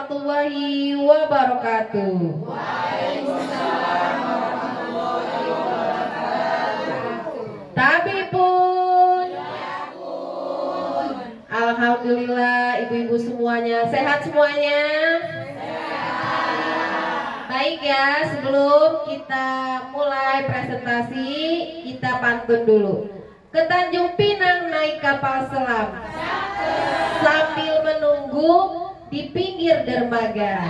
warahmatullahi wabarakatuh. Waalaikumsalam warahmatullahi wabarakatuh. Tabipun. Ya pun. Alhamdulillah ibu-ibu semuanya sehat semuanya. Baik ya, sebelum kita mulai presentasi, kita pantun dulu. Ke Tanjung Pinang naik kapal selam, sambil menunggu di pinggir dermaga.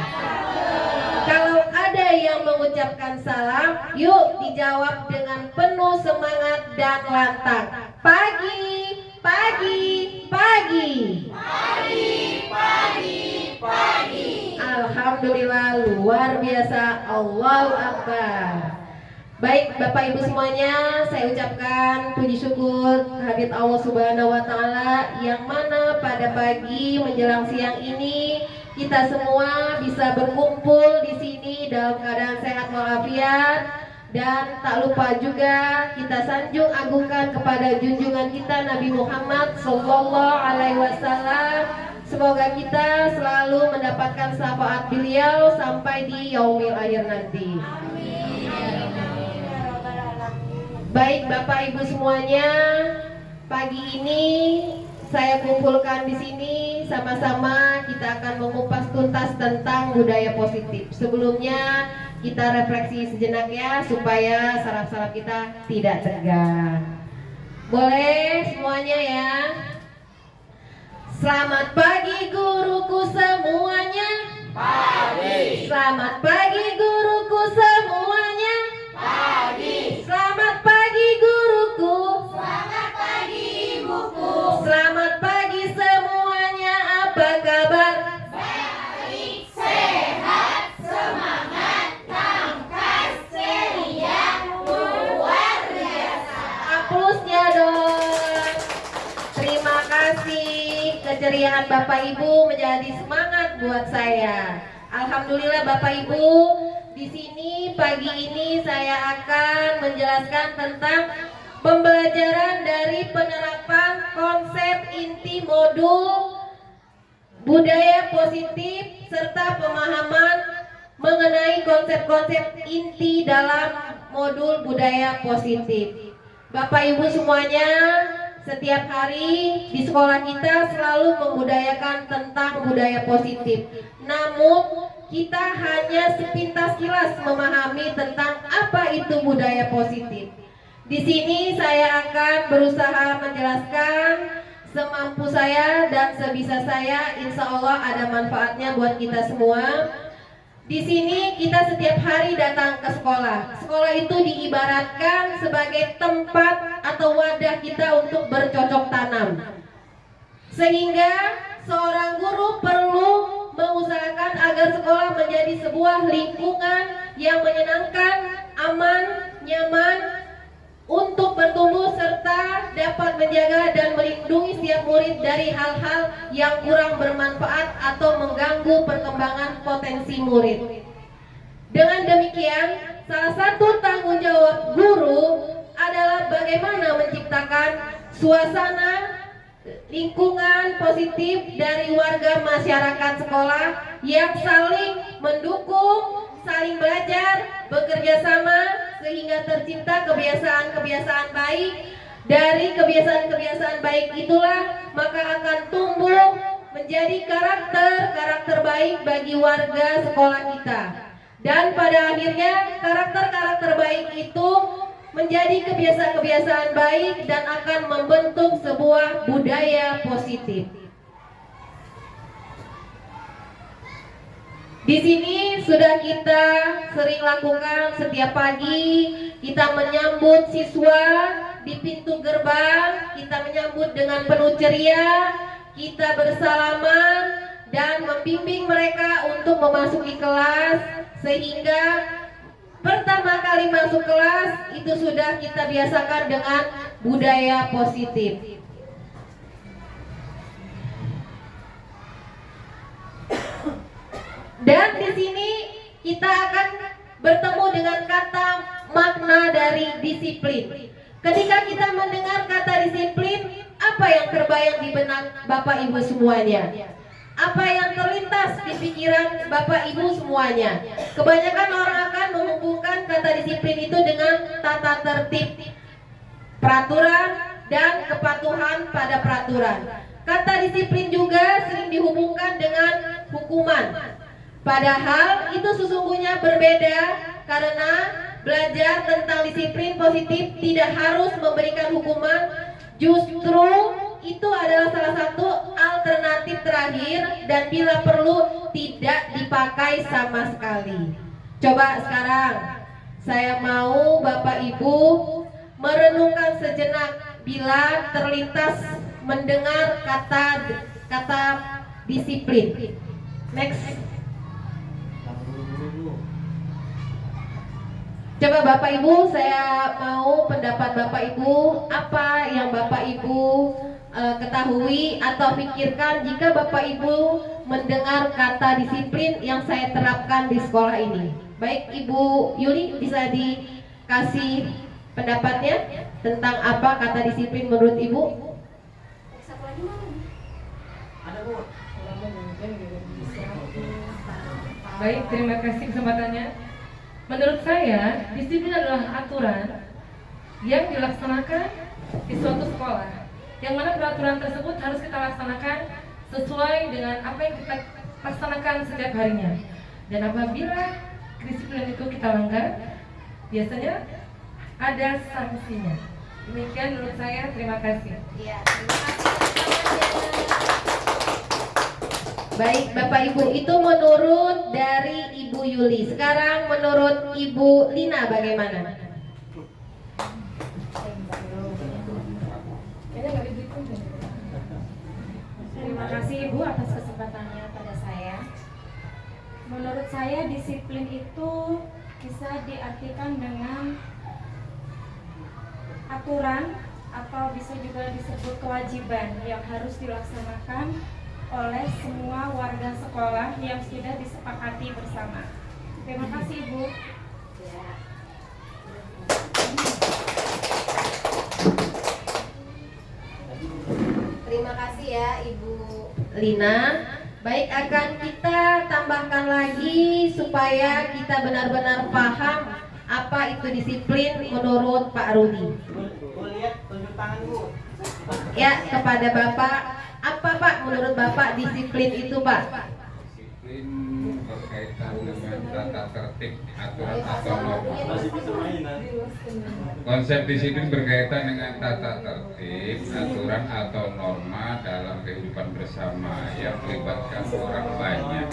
Kalau ada yang mengucapkan salam, yuk dijawab dengan penuh semangat dan lantang. Pagi, pagi, pagi. Pagi, pagi, pagi. Alhamdulillah, luar biasa. Allahu Akbar. Baik Bapak Ibu semuanya, saya ucapkan puji syukur kehadirat Allah Subhanahu wa taala yang mana pada pagi menjelang siang ini kita semua bisa berkumpul di sini dalam keadaan sehat walafiat, dan tak lupa juga kita sanjung agungkan kepada junjungan kita Nabi Muhammad sallallahu alaihi wasallam. Semoga kita selalu mendapatkan syafaat beliau sampai di yaumil akhir nanti. Baik Bapak Ibu semuanya, pagi ini saya kumpulkan di sini sama-sama kita akan mengupas tuntas tentang budaya positif. Sebelumnya kita refleksi sejenak ya supaya saraf-saraf kita tidak tegang. Boleh semuanya ya. Selamat pagi guruku semuanya. Pagi. Selamat pagi guruku semuanya. Pagi. Selamat pagi guruku. Selamat pagi ibuku. Selamat pagi semuanya. Apa kabar? Baik, sehat, semangat, tangkas, ceria, luar biasa. Aplausnya dong. Terima kasih. Keceriaan Bapak Ibu menjadi semangat buat saya. Alhamdulillah Bapak Ibu, di sini pagi ini saya akan menjelaskan tentang pembelajaran dari penerapan konsep inti modul budaya positif serta pemahaman mengenai konsep-konsep inti dalam modul budaya positif. Bapak Ibu semuanya, setiap hari di sekolah kita selalu membudayakan tentang budaya positif. Namun kita hanya sepintas kilas memahami tentang apa itu budaya positif. Di sini saya akan berusaha menjelaskan semampu saya dan sebisa saya. Insya Allah ada manfaatnya buat kita semua. Di sini kita setiap hari datang ke sekolah. Sekolah itu diibaratkan sebagai tempat atau wadah kita untuk bercocok tanam. Sehingga seorang guru perlu mengusahakan agar sekolah menjadi sebuah lingkungan yang menyenangkan, aman, nyaman untuk bertumbuh serta dapat menjaga dan melindungi setiap murid dari hal-hal yang kurang bermanfaat atau mengganggu perkembangan potensi murid. Dengan demikian, salah satu tanggung jawab guru adalah bagaimana menciptakan suasana lingkungan positif dari warga masyarakat sekolah yang saling mendukung, saling belajar, bekerja sama sehingga tercipta kebiasaan-kebiasaan baik. Dari kebiasaan-kebiasaan baik itulah maka akan tumbuh menjadi karakter baik bagi warga sekolah kita. Dan pada akhirnya karakter-karakter baik itu menjadi kebiasaan-kebiasaan baik dan akan membentuk sebuah budaya positif. Di sini sudah kita sering lakukan setiap pagi, kita menyambut siswa di pintu gerbang, kita menyambut dengan penuh ceria, kita bersalaman dan membimbing mereka untuk memasuki kelas, sehingga pertama kali masuk kelas itu sudah kita biasakan dengan budaya positif. Dan di sini kita akan bertemu dengan kata makna dari disiplin. Ketika kita mendengar kata disiplin, apa yang terbayang di benak Bapak Ibu semuanya? Apa yang terlintas di pikiran Bapak Ibu semuanya? Kebanyakan orang akan menghubungkan kata disiplin itu dengan tata tertib, peraturan, dan kepatuhan pada peraturan. Kata disiplin juga sering dihubungkan dengan hukuman. Padahal itu sesungguhnya berbeda, karena belajar tentang disiplin positif tidak harus memberikan hukuman. Justru itu adalah salah satu alternatif terakhir, dan bila perlu tidak dipakai sama sekali. Coba sekarang saya mau Bapak Ibu merenungkan sejenak bila terlintas mendengar kata disiplin. Next. Coba Bapak Ibu, saya mau pendapat Bapak Ibu, apa yang Bapak Ibu ketahui atau pikirkan jika Bapak Ibu mendengar kata disiplin yang saya terapkan di sekolah ini. Baik, Ibu Yuli, bisa dikasih pendapatnya tentang apa kata disiplin menurut Ibu? Baik, terima kasih kesempatannya. Menurut saya, disiplin adalah aturan yang dilaksanakan di suatu sekolah, yang mana peraturan tersebut harus kita laksanakan sesuai dengan apa yang kita laksanakan setiap harinya. Dan apabila disiplin itu kita langgar, biasanya ada sanksinya. Demikian menurut saya, terima kasih. Ya, terima kasih. Baik Bapak Ibu, itu menurut dari Ibu Yuli. Sekarang menurut Ibu Lina bagaimana? Terima kasih Ibu atas kesempatannya pada saya. Menurut saya disiplin itu bisa diartikan dengan aturan atau bisa juga disebut kewajiban yang harus dilaksanakan oleh semua warga sekolah yang sudah disepakati bersama. Terima kasih Ibu. Terima kasih ya Ibu Lina. Baik, akan kita tambahkan lagi supaya kita benar-benar paham apa itu disiplin menurut Pak Rudi. Lihat tunjuk tangan Bu. Ya, kepada Bapak, apa Pak menurut Bapak disiplin itu Pak? Disiplin berkaitan dengan tata tertib, aturan atau norma. Konsep disiplin berkaitan dengan tata tertib, aturan atau norma dalam kehidupan bersama yang melibatkan orang banyak.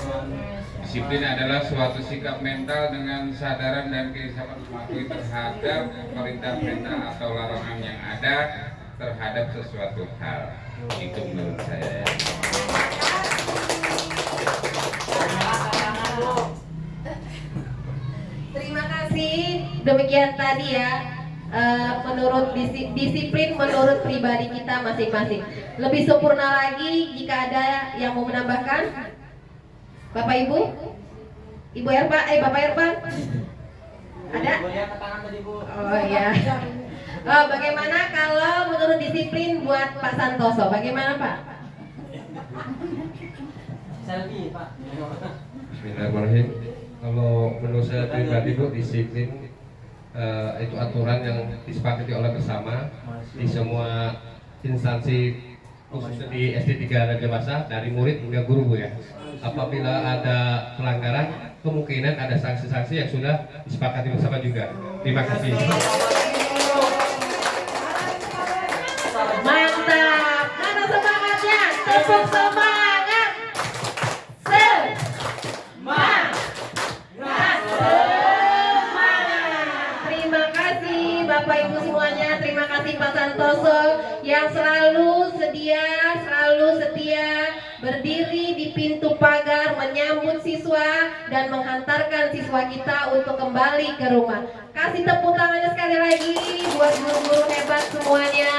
Disiplin adalah suatu sikap mental dengan kesadaran dan keislaman mematuhi terhadap perintah-perintah atau larangan yang ada terhadap sesuatu hal. Itu menurut saya. Terima kasih. Demikian tadi ya, menurut disiplin menurut pribadi kita masing-masing. Lebih sempurna lagi jika ada yang mau menambahkan. Bapak Ibu, Ibu Erba, Bapak Erba, ada? Oh iya. Bagaimana kalau menurut disiplin buat Pak Santoso? Bagaimana Pak? Bismillahirrahmanirrahim. Kalau menurut saya pribadi Bu, disiplin itu aturan yang disepakati oleh bersama di semua instansi, khususnya di SD 3 dan dewasa, dari murid hingga guru Bu ya. Apabila ada pelanggaran, kemungkinan ada sanksi-sanksi yang sudah disepakati bersama juga. Terima kasih. Mantap. Mana semangatnya? Tepuk semangat. Terima kasih Bapak Ibu semuanya. Terima kasih Pak Santoso yang selalu setia berdiri di pintu pagar menyambut siswa dan menghantarkan siswa kita untuk kembali ke rumah. Kasih tepuk tangannya sekali lagi buat guru-guru hebat semuanya.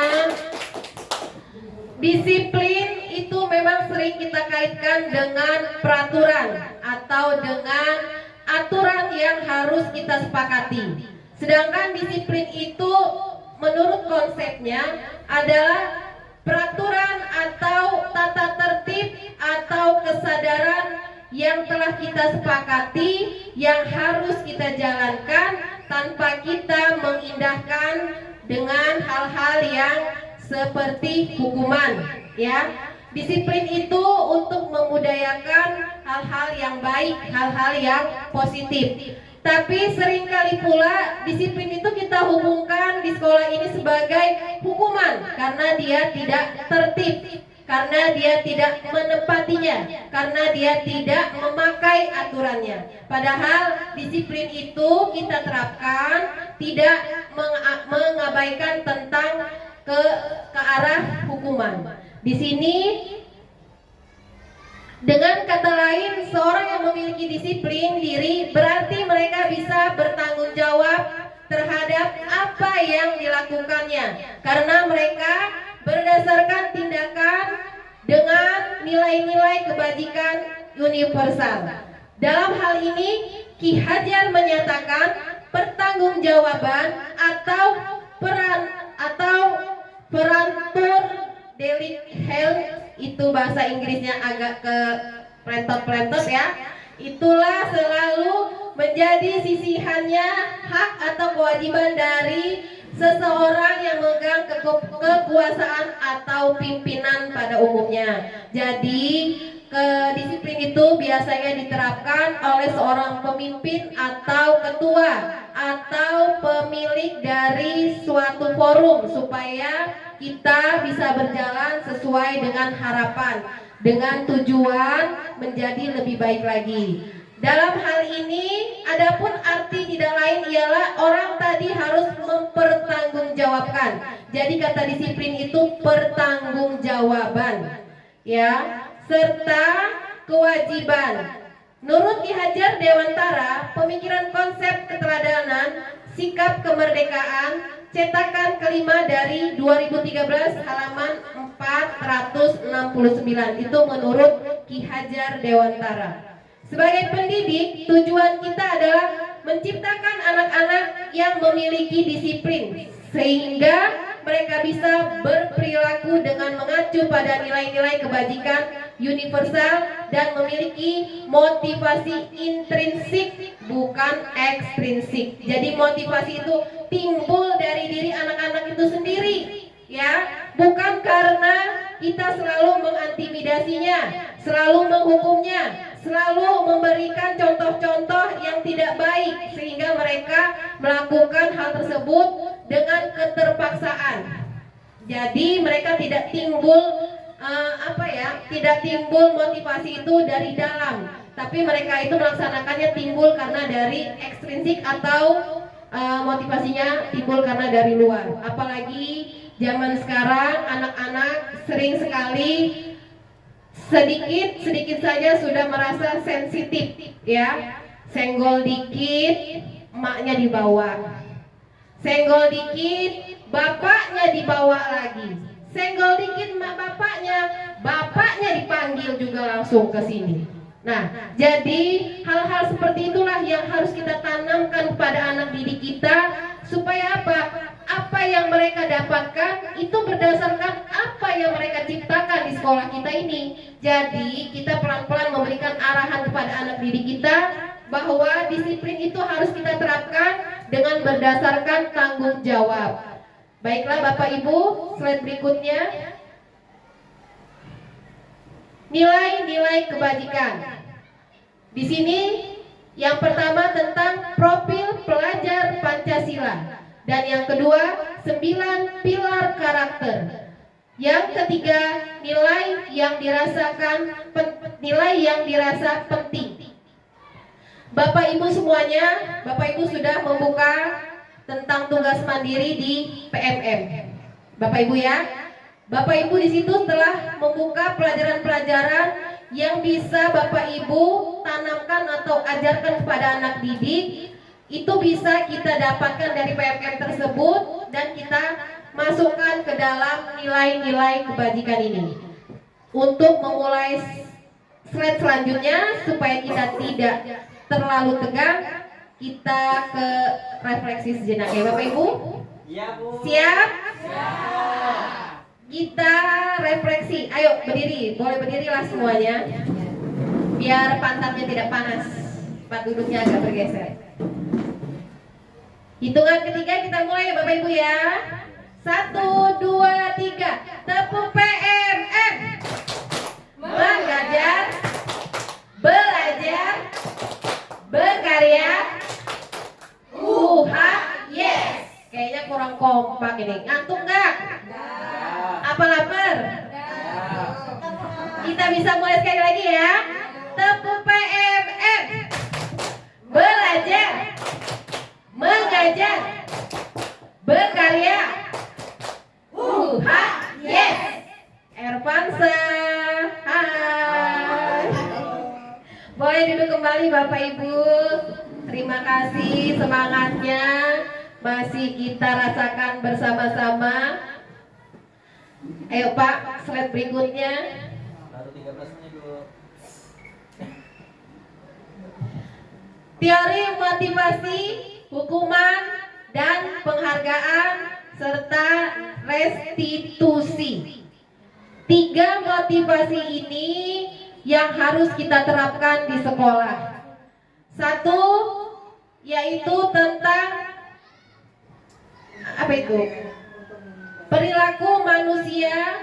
Disiplin itu memang sering kita kaitkan dengan peraturan atau dengan aturan yang harus kita sepakati. Sedangkan disiplin itu menurut konsepnya adalah peraturan atau tata tertib atau kesadaran yang telah kita sepakati, yang harus kita jalankan tanpa kita mengindahkan dengan hal-hal yang seperti hukuman, ya. Disiplin itu untuk memudayakan hal-hal yang baik, hal-hal yang positif. Tapi seringkali pula disiplin itu kita hubungkan di sekolah ini sebagai hukuman karena dia tidak tertib, karena dia tidak menepatinya, karena dia tidak memakai aturannya. Padahal disiplin itu kita terapkan tidak mengabaikan tentang ke arah hukuman. Di sini dengan kata lain, seorang yang memiliki disiplin diri berarti mereka bisa bertanggung jawab terhadap apa yang dilakukannya, karena mereka berdasarkan tindakan dengan nilai-nilai kebajikan universal. Dalam hal ini, Ki Hajar menyatakan pertanggungjawaban atau perantur delik health, itu bahasa Inggrisnya agak ke plentot-plentot ya. Itulah selalu menjadi sisihannya hak atau kewajiban dari seseorang yang memegang kekuasaan atau pimpinan pada umumnya. Jadi kedisiplin itu biasanya diterapkan oleh seorang pemimpin atau ketua atau pemilik dari suatu forum supaya kita bisa berjalan sesuai dengan harapan, dengan tujuan menjadi lebih baik lagi. Dalam hal ini, adapun arti tidak lain ialah orang tadi harus mempertanggungjawabkan. Jadi kata disiplin itu pertanggungjawaban, ya, serta kewajiban. Menurut Ki Hajar Dewantara, pemikiran konsep keteladanan, sikap kemerdekaan, cetakan kelima dari 2013 halaman 469, itu menurut Ki Hajar Dewantara. Sebagai pendidik, tujuan kita adalah menciptakan anak-anak yang memiliki disiplin sehingga mereka bisa berperilaku dengan mengacu pada nilai-nilai kebajikan universal dan memiliki motivasi intrinsik bukan ekstrinsik. Jadi motivasi itu timbul dari diri anak-anak itu sendiri, ya, bukan karena kita selalu mengintimidasinya, selalu menghukumnya, selalu memberikan contoh-contoh yang tidak baik sehingga mereka melakukan hal tersebut dengan keterpaksaan. Jadi mereka tidak timbul tidak timbul motivasi itu dari dalam, tapi mereka itu melaksanakannya timbul karena dari ekstrinsik atau motivasinya timbul karena dari luar. Apalagi zaman sekarang anak-anak sering sekali sedikit saja sudah merasa sensitif, ya. Senggol dikit emaknya dibawa, senggol dikit bapaknya dibawa lagi, senggol dikit bapaknya dipanggil juga langsung ke sini. Nah, jadi hal-hal seperti itulah yang harus kita tanamkan pada anak didik kita supaya apa? Apa yang mereka dapatkan itu berdasarkan apa yang mereka ciptakan di sekolah kita ini. Jadi kita pelan-pelan memberikan arahan kepada anak didik kita bahwa disiplin itu harus kita terapkan dengan berdasarkan tanggung jawab. Baiklah Bapak Ibu, slide berikutnya. Nilai-nilai kebajikan. Di sini yang pertama tentang profil pelajar Pancasila. Dan yang kedua, 9 pilar karakter. Yang ketiga, nilai yang dirasa penting. Bapak Ibu semuanya, Bapak Ibu sudah membuka tentang tugas mandiri di PMM. Bapak Ibu ya. Bapak Ibu di situ telah membuka pelajaran-pelajaran yang bisa Bapak Ibu tanamkan atau ajarkan kepada anak didik. Itu bisa kita dapatkan dari PMM tersebut dan kita masukkan ke dalam nilai-nilai kebajikan ini. Untuk memulai slide selanjutnya supaya kita tidak terlalu tegang, kita ke refleksi sejenak ya Bapak Ibu. Iya Bu. Siap? Siap. Kita refleksi. Ayo berdiri, boleh berdirilah semuanya. biar pantatnya tidak panas. Tempat duduknya agak bergeser. Hitungan ketiga kita mulai ya Bapak Ibu ya. 1, 2, 3. Tepuk PMM. Mengajar, belajar, berkarya. Yes. Kayaknya kurang kompak ini. Ngantuk nggak? Apa lapar? Kita bisa mulai sekali lagi ya. Tepuk PMM. Belajar, mengajar, berkarya. Yes. Ervansa. Hai. Boleh duduk kembali Bapak Ibu. Terima kasih semangatnya masih kita rasakan bersama-sama. Ayo Pak, slide berikutnya. Baru 13 menit dulu. Teori motivasi, hukuman, dan penghargaan serta restitusi. 3 motivasi ini yang harus kita terapkan di sekolah. 1 yaitu tentang apa itu? Perilaku manusia,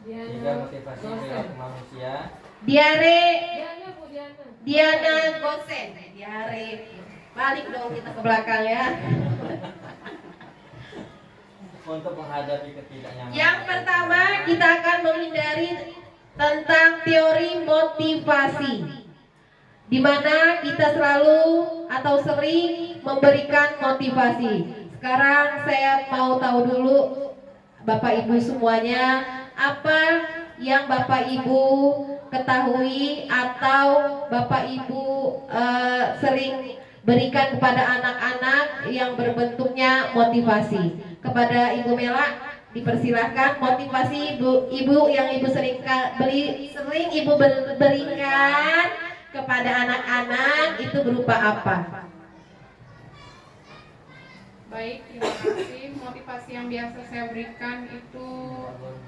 3 motivasi perilaku manusia. Diana Gosen. Diare. Balik dong kita ke belakang ya. Untuk menghadapi ketidaknyamanan. Yang pertama kita akan menghindari tentang teori motivasi, di mana kita selalu atau sering memberikan motivasi. Sekarang saya mau tahu dulu Bapak Ibu semuanya, apa yang Bapak Ibu ketahui atau Bapak Ibu sering berikan kepada anak-anak yang berbentuknya motivasi. Kepada Ibu Mela dipersilahkan motivasi ibu yang ibu sering ibu berikan kepada anak-anak itu berupa apa? Baik, terima kasih. Motivasi yang biasa saya berikan itu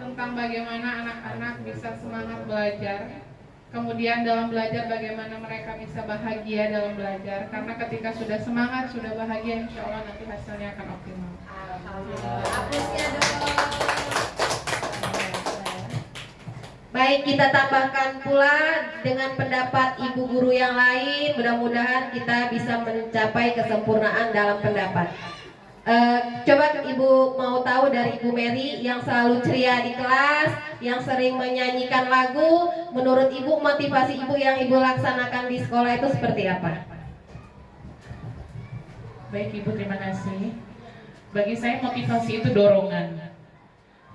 tentang bagaimana anak-anak bisa semangat belajar. Kemudian dalam belajar bagaimana mereka bisa bahagia dalam belajar. Karena ketika sudah semangat, sudah bahagia, insya Allah nanti hasilnya akan optimal. Hapusnya dong. Baik, kita tambahkan pula dengan pendapat ibu guru yang lain. Mudah-mudahan kita bisa mencapai kesempurnaan dalam pendapat. Coba Ibu mau tahu dari Ibu Mary yang selalu ceria di kelas, yang sering menyanyikan lagu. Menurut Ibu, motivasi Ibu yang Ibu laksanakan di sekolah itu seperti apa? Baik Ibu, terima kasih. Bagi saya motivasi itu dorongan.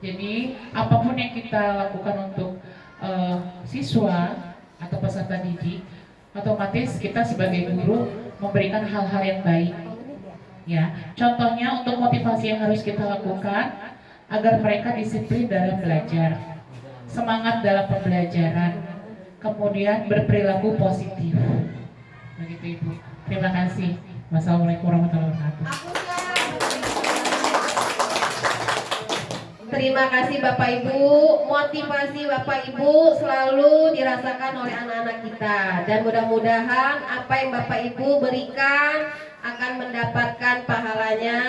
Jadi apapun yang kita lakukan untuk siswa atau peserta didik, otomatis kita sebagai guru memberikan hal-hal yang baik. Ya, contohnya untuk motivasi yang harus kita lakukan agar mereka disiplin dalam belajar, semangat dalam pembelajaran, kemudian berperilaku positif. Begitu Ibu. Terima kasih. Wassalamualaikum warahmatullahi wabarakatuh. Terima kasih Bapak Ibu. Motivasi Bapak Ibu selalu dirasakan oleh anak-anak kita. Dan mudah-mudahan apa yang Bapak Ibu berikan akan mendapatkan pahalanya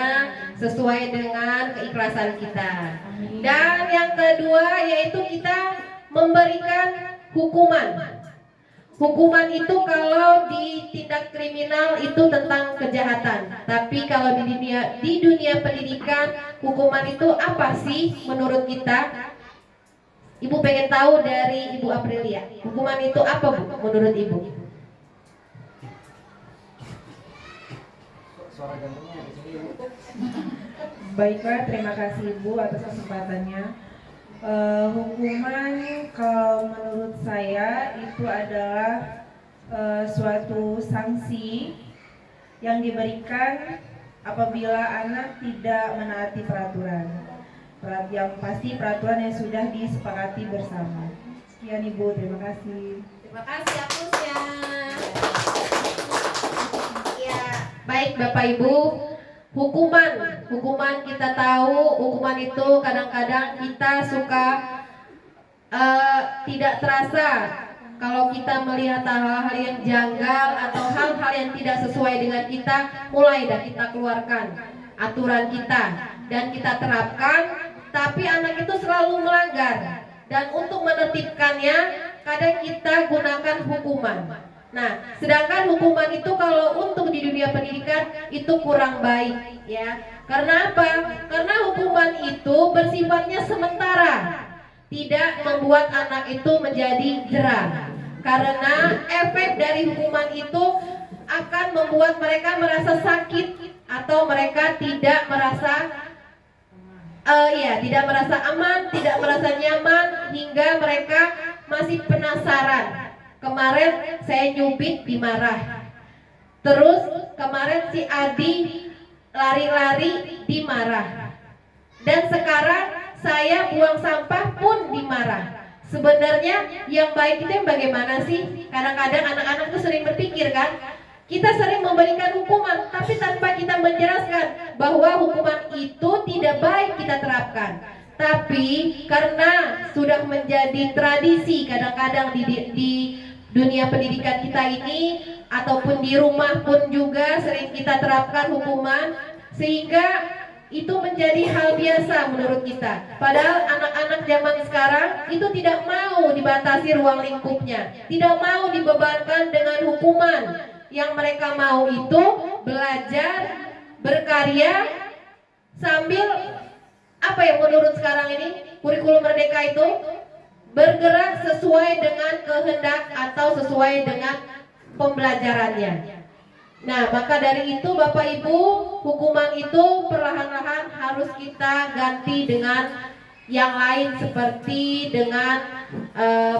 sesuai dengan keikhlasan kita. Dan yang kedua yaitu kita memberikan hukuman. Hukuman itu kalau di tindak kriminal itu tentang kejahatan. Tapi kalau di dunia pendidikan, hukuman itu apa sih menurut kita? Ibu pengen tahu dari Ibu Aprilia. Hukuman itu apa Bu menurut Ibu? Suara gantungnya di sini. Baiklah, terima kasih Ibu atas kesempatannya. Hukuman kalau menurut saya itu adalah suatu sanksi yang diberikan apabila anak tidak menaati peraturan. Yang pasti peraturan yang sudah disepakati bersama. Sekian Ibu, terima kasih. Terima kasih hapusnya. Ya, baik Bapak Ibu. Hukuman kita tahu hukuman itu kadang-kadang kita suka tidak terasa kalau kita melihat hal-hal yang janggal atau hal-hal yang tidak sesuai dengan kita, mulai dah kita keluarkan aturan kita dan kita terapkan, tapi anak itu selalu melanggar. Dan untuk menertibkannya, kadang kita gunakan hukuman. Nah, sedangkan hukuman itu kalau untuk di dunia pendidikan itu kurang baik, ya. Karena apa? Karena hukuman itu bersifatnya sementara, tidak membuat anak itu menjadi jerah. Karena efek dari hukuman itu akan membuat mereka merasa sakit atau mereka tidak merasa tidak merasa aman, tidak merasa nyaman, hingga mereka masih penasaran. Kemarin saya nyubit dimarah, terus kemarin si Adi lari-lari dimarah, dan sekarang saya buang sampah pun dimarah. Sebenarnya yang baik itu yang bagaimana sih? Kadang-kadang anak-anak tuh sering berpikir kan, kita sering memberikan hukuman, tapi tanpa kita menjelaskan bahwa hukuman itu tidak baik kita terapkan. Tapi karena sudah menjadi tradisi kadang-kadang di dunia pendidikan kita ini, ataupun di rumah pun juga sering kita terapkan hukuman, sehingga itu menjadi hal biasa menurut kita. Padahal anak-anak zaman sekarang itu tidak mau dibatasi ruang lingkupnya, tidak mau dibebankan dengan hukuman. Yang mereka mau itu belajar, berkarya, sambil apa yang menurut sekarang ini kurikulum merdeka itu bergerak sesuai dengan kehendak atau sesuai dengan pembelajarannya. Nah, maka dari itu Bapak Ibu, hukuman itu perlahan-lahan harus kita ganti dengan yang lain, seperti dengan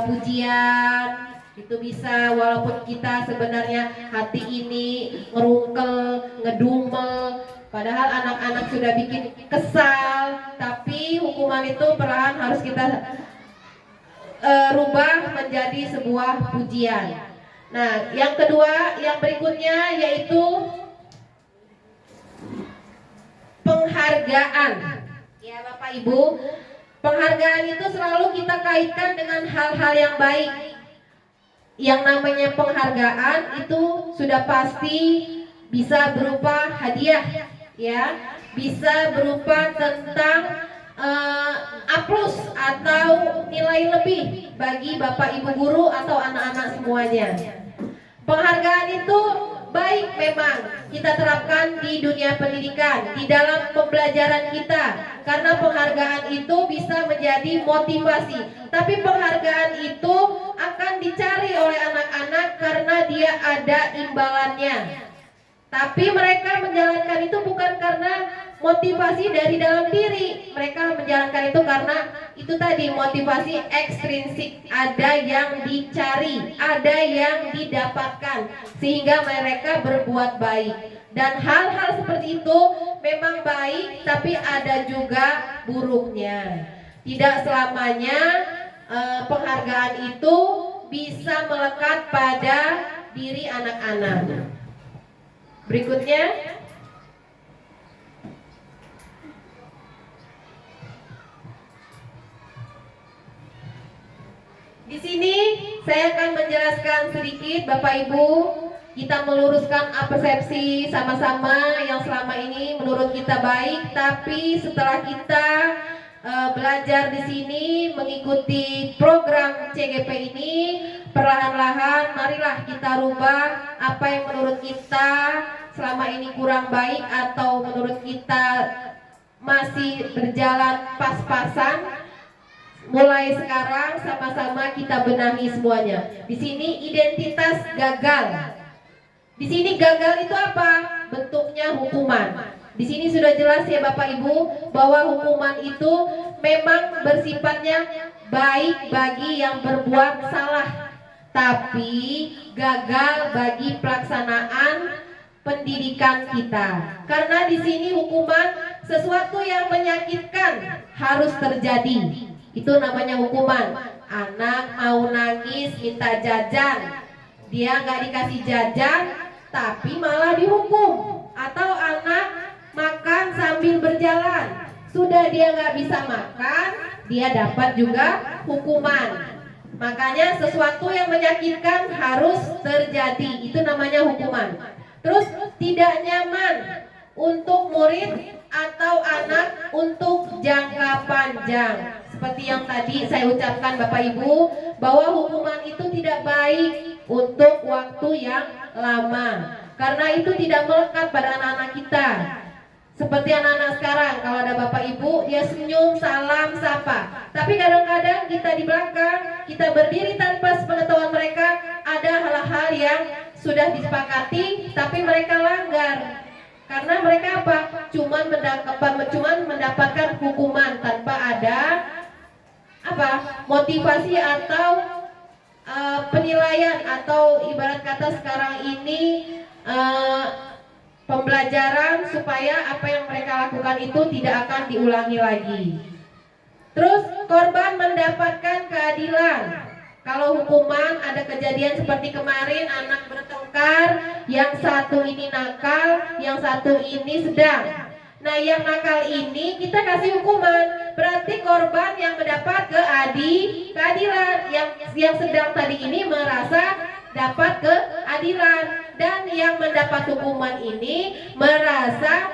pujian. Itu bisa, walaupun kita sebenarnya hati ini ngerungkel, ngedumel, padahal anak-anak sudah bikin kesal, tapi hukuman itu perlahan harus kita rubah menjadi sebuah pujian. Nah, yang kedua, yang berikutnya yaitu penghargaan. Ya Bapak Ibu, penghargaan itu selalu kita kaitkan dengan hal-hal yang baik. Yang namanya penghargaan itu sudah pasti bisa berupa hadiah, ya, bisa berupa tentang A+ atau nilai lebih bagi Bapak Ibu guru atau anak-anak semuanya. Penghargaan itu baik memang kita terapkan di dunia pendidikan, di dalam pembelajaran kita, karena penghargaan itu bisa menjadi motivasi. Tapi penghargaan itu akan dicari oleh anak-anak karena dia ada imbalannya. Tapi mereka menjalankan itu bukan karena motivasi dari dalam diri. Mereka menjalankan itu karena itu tadi, motivasi ekstrinsik, ada yang dicari, ada yang didapatkan, sehingga mereka berbuat baik. Dan hal-hal seperti itu memang baik, tapi ada juga buruknya. Tidak selamanya penghargaan itu bisa melekat pada diri anak-anak. Berikutnya, di sini saya akan menjelaskan sedikit Bapak Ibu, kita meluruskan persepsi sama-sama yang selama ini menurut kita baik, tapi setelah kita belajar di sini mengikuti program CGP ini, perlahan-lahan marilah kita rubah apa yang menurut kita selama ini kurang baik atau menurut kita masih berjalan pas-pasan. Mulai sekarang sama-sama kita benahi semuanya. Di sini identitas gagal. Di sini gagal itu apa? Bentuknya hukuman. Di sini sudah jelas ya Bapak Ibu bahwa hukuman itu memang bersifatnya baik bagi yang berbuat salah, tapi gagal bagi pelaksanaan pendidikan kita. Karena di sini hukuman sesuatu yang menyakitkan harus terjadi. Itu namanya hukuman. Anak mau nangis minta jajan, dia nggak dikasih jajan tapi malah dihukum. Atau anak makan sambil berjalan, sudah dia nggak bisa makan, dia dapat juga hukuman. Makanya sesuatu yang menyakitkan harus terjadi, itu namanya hukuman. Terus tidak nyaman untuk murid atau anak untuk jangka panjang. Seperti yang tadi saya ucapkan Bapak Ibu, bahwa hukuman itu tidak baik untuk waktu yang lama, karena itu tidak melekat pada anak-anak kita. Seperti anak-anak sekarang, kalau ada Bapak Ibu, dia senyum, salam, sapa. Tapi kadang-kadang kita di belakang, kita berdiri tanpa sepengetahuan mereka, ada hal-hal yang sudah disepakati, tapi mereka langgar. Karena mereka apa? Cuman mendapatkan hukuman tanpa ada motivasi atau penilaian, atau ibarat kata sekarang ini pembelajaran supaya apa yang mereka lakukan itu tidak akan diulangi lagi. Terus korban mendapatkan keadilan. Kalau hukuman ada kejadian seperti kemarin, anak bertengkar, yang satu ini nakal, yang satu ini sedang. Nah, yang nakal ini kita kasih hukuman, berarti korban yang mendapat keadilan. Yang sedang tadi ini merasa dapat keadilan, dan yang mendapat hukuman ini merasa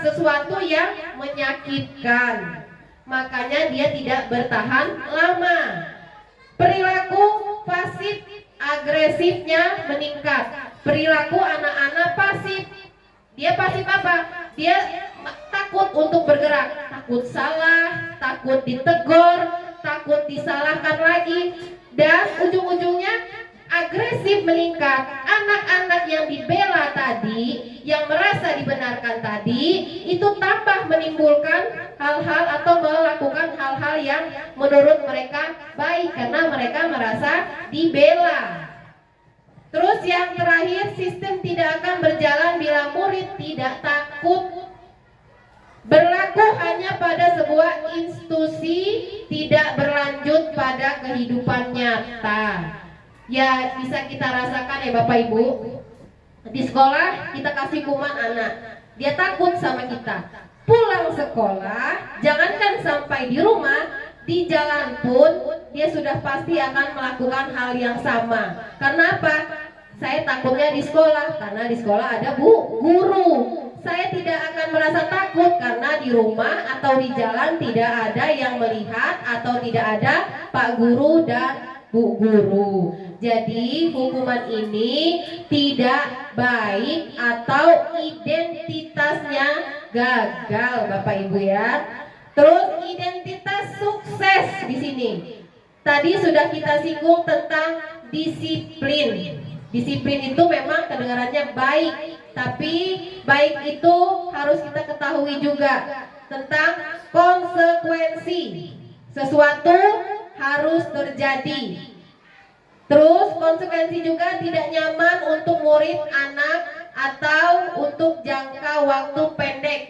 sesuatu yang menyakitkan. Makanya dia tidak bertahan lama. Perilaku pasif agresifnya meningkat. Perilaku anak-anak pasif. Dia pasif apa? Dia takut untuk bergerak, takut salah, takut ditegur, takut disalahkan lagi, dan ujung-ujungnya agresif meningkat. Anak-anak yang dibela tadi, yang merasa dibenarkan tadi, itu tambah menimbulkan hal-hal atau melakukan hal-hal yang menurut mereka baik, karena mereka merasa dibela. Terus yang terakhir, sistem tidak akan berjalan bila murid tidak takut. Berlaku hanya pada sebuah institusi, tidak berlanjut pada kehidupan nyata. Ya, bisa kita rasakan ya Bapak Ibu. Di sekolah kita kasih hukuman anak, dia takut sama kita. Pulang sekolah, jangankan sampai di rumah, di jalan pun dia sudah pasti akan melakukan hal yang sama. Karena apa? Saya takutnya di sekolah, karena di sekolah ada guru. Saya tidak akan merasa takut karena di rumah atau di jalan tidak ada yang melihat, atau tidak ada Pak Guru dan Bu Guru. Jadi hukuman ini tidak baik atau identitasnya gagal, Bapak Ibu ya. Terus identitas sukses di sini. Tadi sudah kita singgung tentang disiplin. Disiplin itu memang kedengarannya baik, tapi baik itu harus kita ketahui juga tentang konsekuensi. Sesuatu harus terjadi. Terus konsekuensi juga tidak nyaman untuk murid, anak, atau untuk jangka waktu pendek.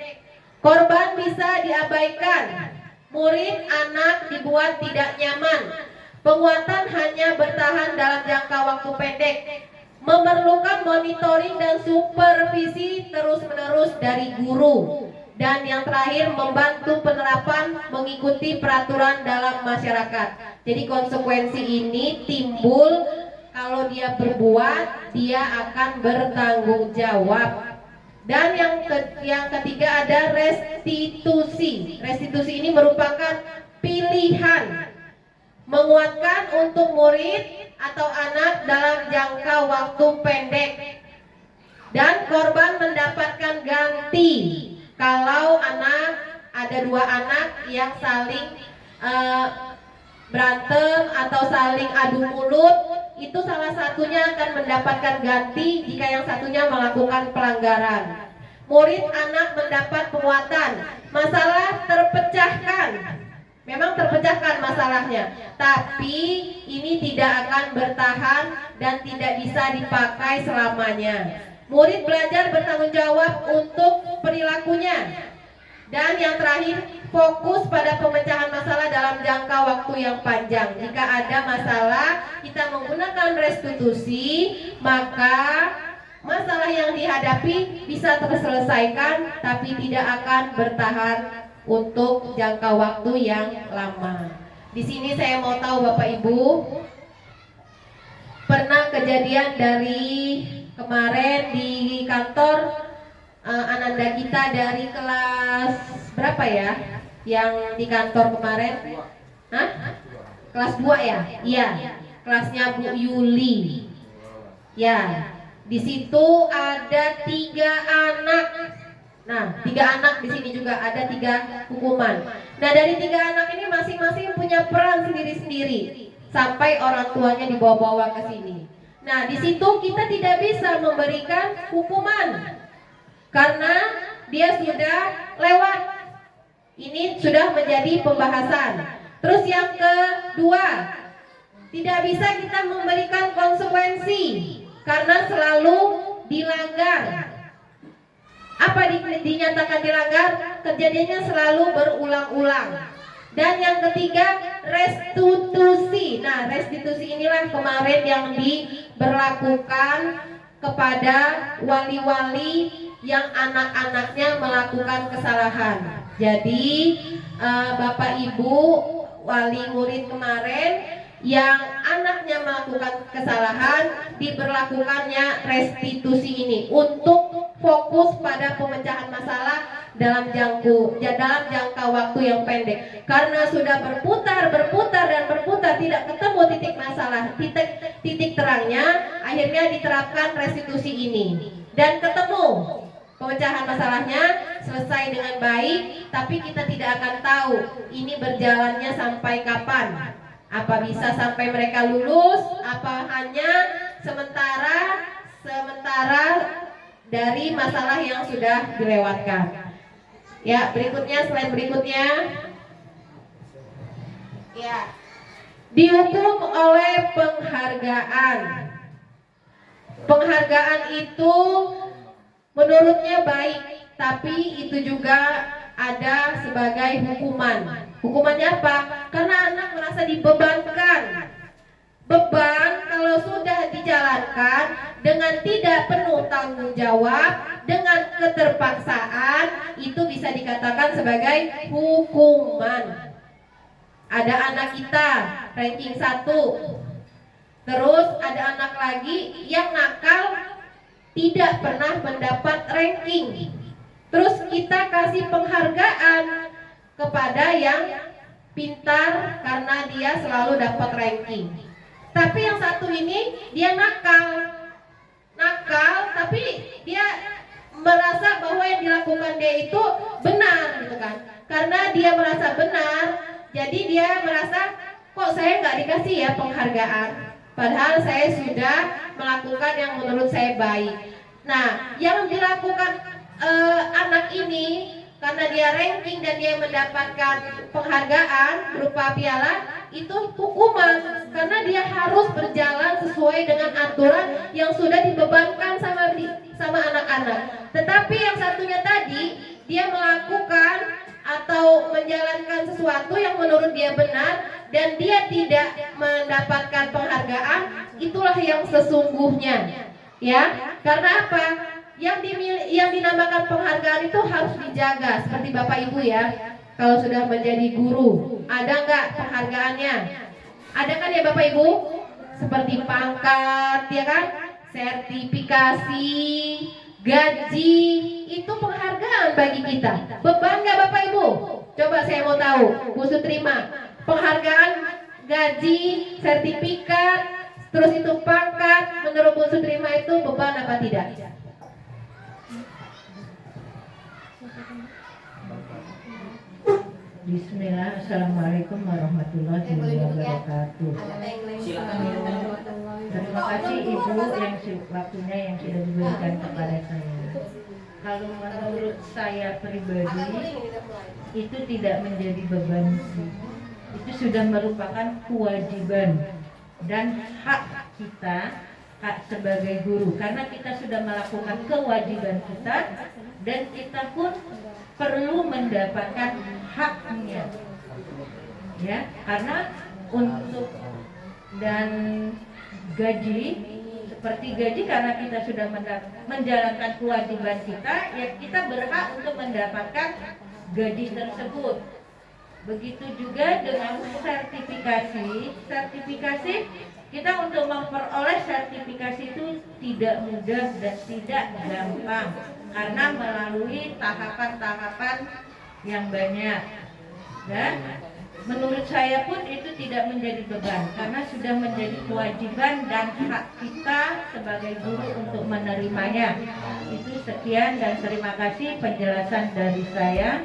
Korban bisa diabaikan. Murid, anak dibuat tidak nyaman. Penguatan hanya bertahan dalam jangka waktu pendek. Memerlukan monitoring dan supervisi terus-menerus dari guru. Dan yang terakhir, membantu penerapan mengikuti peraturan dalam masyarakat. Jadi konsekuensi ini timbul kalau dia berbuat, dia akan bertanggung jawab. Dan yang ketiga ada restitusi. Restitusi ini merupakan pilihan, menguatkan untuk murid atau anak dalam jangka waktu pendek. Dan korban mendapatkan ganti. Kalau ada dua anak yang saling berantem atau saling adu mulut, itu salah satunya akan mendapatkan ganti jika yang satunya melakukan pelanggaran. Murid, anak mendapat penguatan. Masalah terpecahkan. Memang terpecahkan masalahnya, tapi ini tidak akan bertahan dan tidak bisa dipakai selamanya. Murid belajar bertanggung jawab untuk perilakunya. Dan yang terakhir, fokus pada pemecahan masalah dalam jangka waktu yang panjang. Jika ada masalah, kita menggunakan restitusi, maka masalah yang dihadapi bisa terselesaikan, tapi tidak akan bertahan untuk jangka waktu yang lama. Di sini saya mau tahu Bapak Ibu, pernah kejadian dari kemarin di kantor Ananda kita dari kelas berapa ya? Yang di kantor kemarin? Hah? Kelas 2 ya? Iya. Kelasnya Bu Yuli. Ya. Di situ ada 3 anak. Nah, 3 anak di sini juga ada 3 hukuman. Nah, dari 3 anak ini masing-masing punya peran sendiri-sendiri sampai orang tuanya dibawa-bawa ke sini. Nah, di situ kita tidak bisa memberikan hukuman karena dia sudah lewat. Ini sudah menjadi pembahasan. Terus yang kedua, tidak bisa kita memberikan konsekuensi karena selalu dilanggar. Apa dinyatakan dilanggar? Kejadiannya selalu berulang-ulang. Dan yang ketiga, restitusi. Nah, restitusi inilah kemarin yang diberlakukan kepada wali-wali yang anak-anaknya melakukan kesalahan. Jadi Bapak Ibu wali murid kemarin yang anaknya melakukan kesalahan diberlakukannya restitusi ini untuk fokus pada pemecahan masalah dalam jangka waktu yang pendek. Karena sudah berputar tidak ketemu titik masalah, titik terangnya, akhirnya diterapkan restitusi ini dan ketemu pemecahan masalahnya selesai dengan baik, tapi kita tidak akan tahu ini berjalannya sampai kapan. Apa bisa sampai mereka lulus, apa hanya sementara dari masalah yang sudah dilewatkan. Ya, berikutnya, slide berikutnya. Ya, dihukum oleh penghargaan. Penghargaan itu menurutnya baik, tapi itu juga ada sebagai hukuman. Hukumannya apa? Karena anak merasa dibebankan. Beban kalau sudah dijalankan dengan tidak penuh tanggung jawab, dengan keterpaksaan, itu bisa dikatakan sebagai hukuman. Ada anak kita ranking 1, terus ada anak lagi yang nakal, tidak pernah mendapat ranking. Terus kita kasih penghargaan kepada yang pintar karena dia selalu dapat ranking. Tapi yang satu ini dia nakal tapi dia merasa bahwa yang dilakukan dia itu benar gitu kan. Karena dia merasa benar, jadi dia merasa kok saya nggak dikasih ya penghargaan, padahal saya sudah melakukan yang menurut saya baik. Nah, yang dilakukan anak ini karena dia ranking dan dia mendapatkan penghargaan berupa piala, itu hukuman karena dia harus berjalan sesuai dengan aturan yang sudah dibebankan sama anak-anak. Tetapi yang satunya tadi, dia melakukan atau menjalankan sesuatu yang menurut dia benar dan dia tidak mendapatkan penghargaan, itulah yang sesungguhnya. Ya, karena apa? Yang dinamakan penghargaan itu harus dijaga, seperti Bapak Ibu ya. Kalau sudah menjadi guru, ada nggak penghargaannya? Ada kan ya Bapak Ibu? Seperti pangkat, ya kan? Sertifikasi, gaji, itu penghargaan bagi kita. Beban nggak Bapak Ibu? Coba saya mau tahu, Bu Sutrima, penghargaan, gaji, sertifikat, terus itu pangkat, menurut Bu Sutrima itu beban apa tidak? Bismillah, Assalamualaikum warahmatullahi wabarakatuh. Terima kasih Ibu yang waktunya yang sudah diberikan kepada saya. Kalau menurut saya pribadi, itu tidak menjadi beban sih. Itu sudah merupakan kewajiban dan hak kita sebagai guru, karena kita sudah melakukan kewajiban kita dan kita pun perlu mendapatkan haknya, ya, karena untuk dan gaji seperti gaji karena kita sudah menjalankan kewajiban kita, ya kita berhak untuk mendapatkan gaji tersebut. Begitu juga dengan sertifikasi. Sertifikasi kita untuk memperoleh sertifikasi itu tidak mudah dan tidak gampang karena melalui tahapan-tahapan yang banyak. Dan menurut saya pun itu tidak menjadi beban karena sudah menjadi kewajiban dan hak kita sebagai guru untuk menerimanya. Itu sekian dan terima kasih penjelasan dari saya.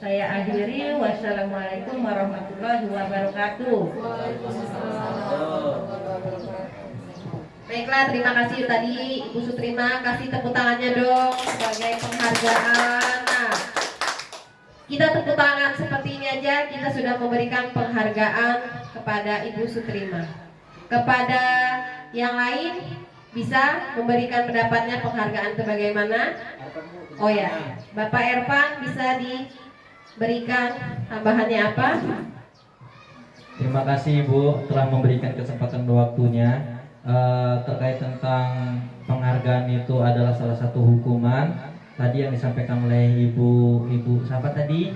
Saya akhiri. Wassalamualaikum warahmatullahi wabarakatuh. Baiklah, terima kasih tadi Ibu Sutrima. Kasih tepuk tangannya dong sebagai penghargaan. Nah, kita tepuk tangan seperti ini aja, kita sudah memberikan penghargaan kepada Ibu Sutrima. Kepada yang lain bisa memberikan pendapatnya penghargaan itu bagaimana? Oh ya, Bapak Ervan bisa diberikan tambahannya apa? Terima kasih Ibu telah memberikan kesempatan waktunya. Terkait tentang penghargaan itu adalah salah satu hukuman tadi yang disampaikan oleh ibu siapa tadi,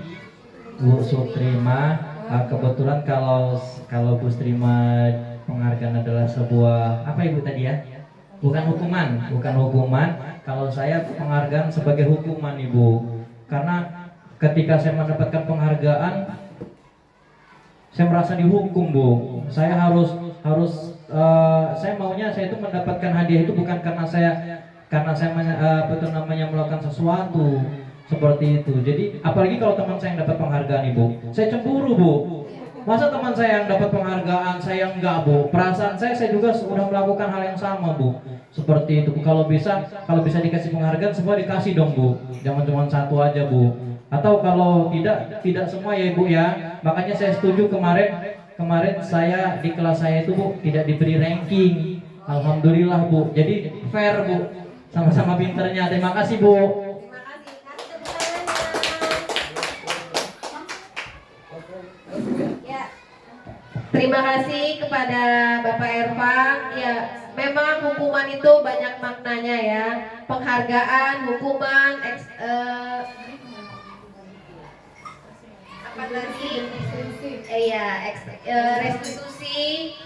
Bu Sutrima. Kebetulan kalau Bu Sutrima penghargaan adalah sebuah apa Ibu tadi ya, bukan hukuman. Kalau saya penghargaan sebagai hukuman Ibu, karena ketika saya mendapatkan penghargaan saya merasa dihukum Bu. Saya harus saya maunya saya itu mendapatkan hadiah itu bukan karena saya melakukan sesuatu seperti itu. Jadi apalagi kalau teman saya yang dapat penghargaan Ibu, saya cemburu Bu. Masa teman saya yang dapat penghargaan saya enggak Bu? Perasaan saya juga sudah melakukan hal yang sama Bu. Seperti itu Bu. Kalau bisa dikasih penghargaan semua dikasih dong Bu. Jangan cuma satu aja Bu. Atau kalau tidak semua ya Ibu ya. Makanya saya setuju kemarin saya di kelas saya itu Bu tidak diberi ranking. Alhamdulillah Bu. Jadi fair Bu. Sama-sama pinternya. Terima kasih Bu. Terima kasih. Kasih tepuk tangannya. Ya. Terima kasih kepada Bapak Ervan. Ya, memang hukuman itu banyak maknanya ya. Penghargaan, hukuman, apa tadi? Restitusi.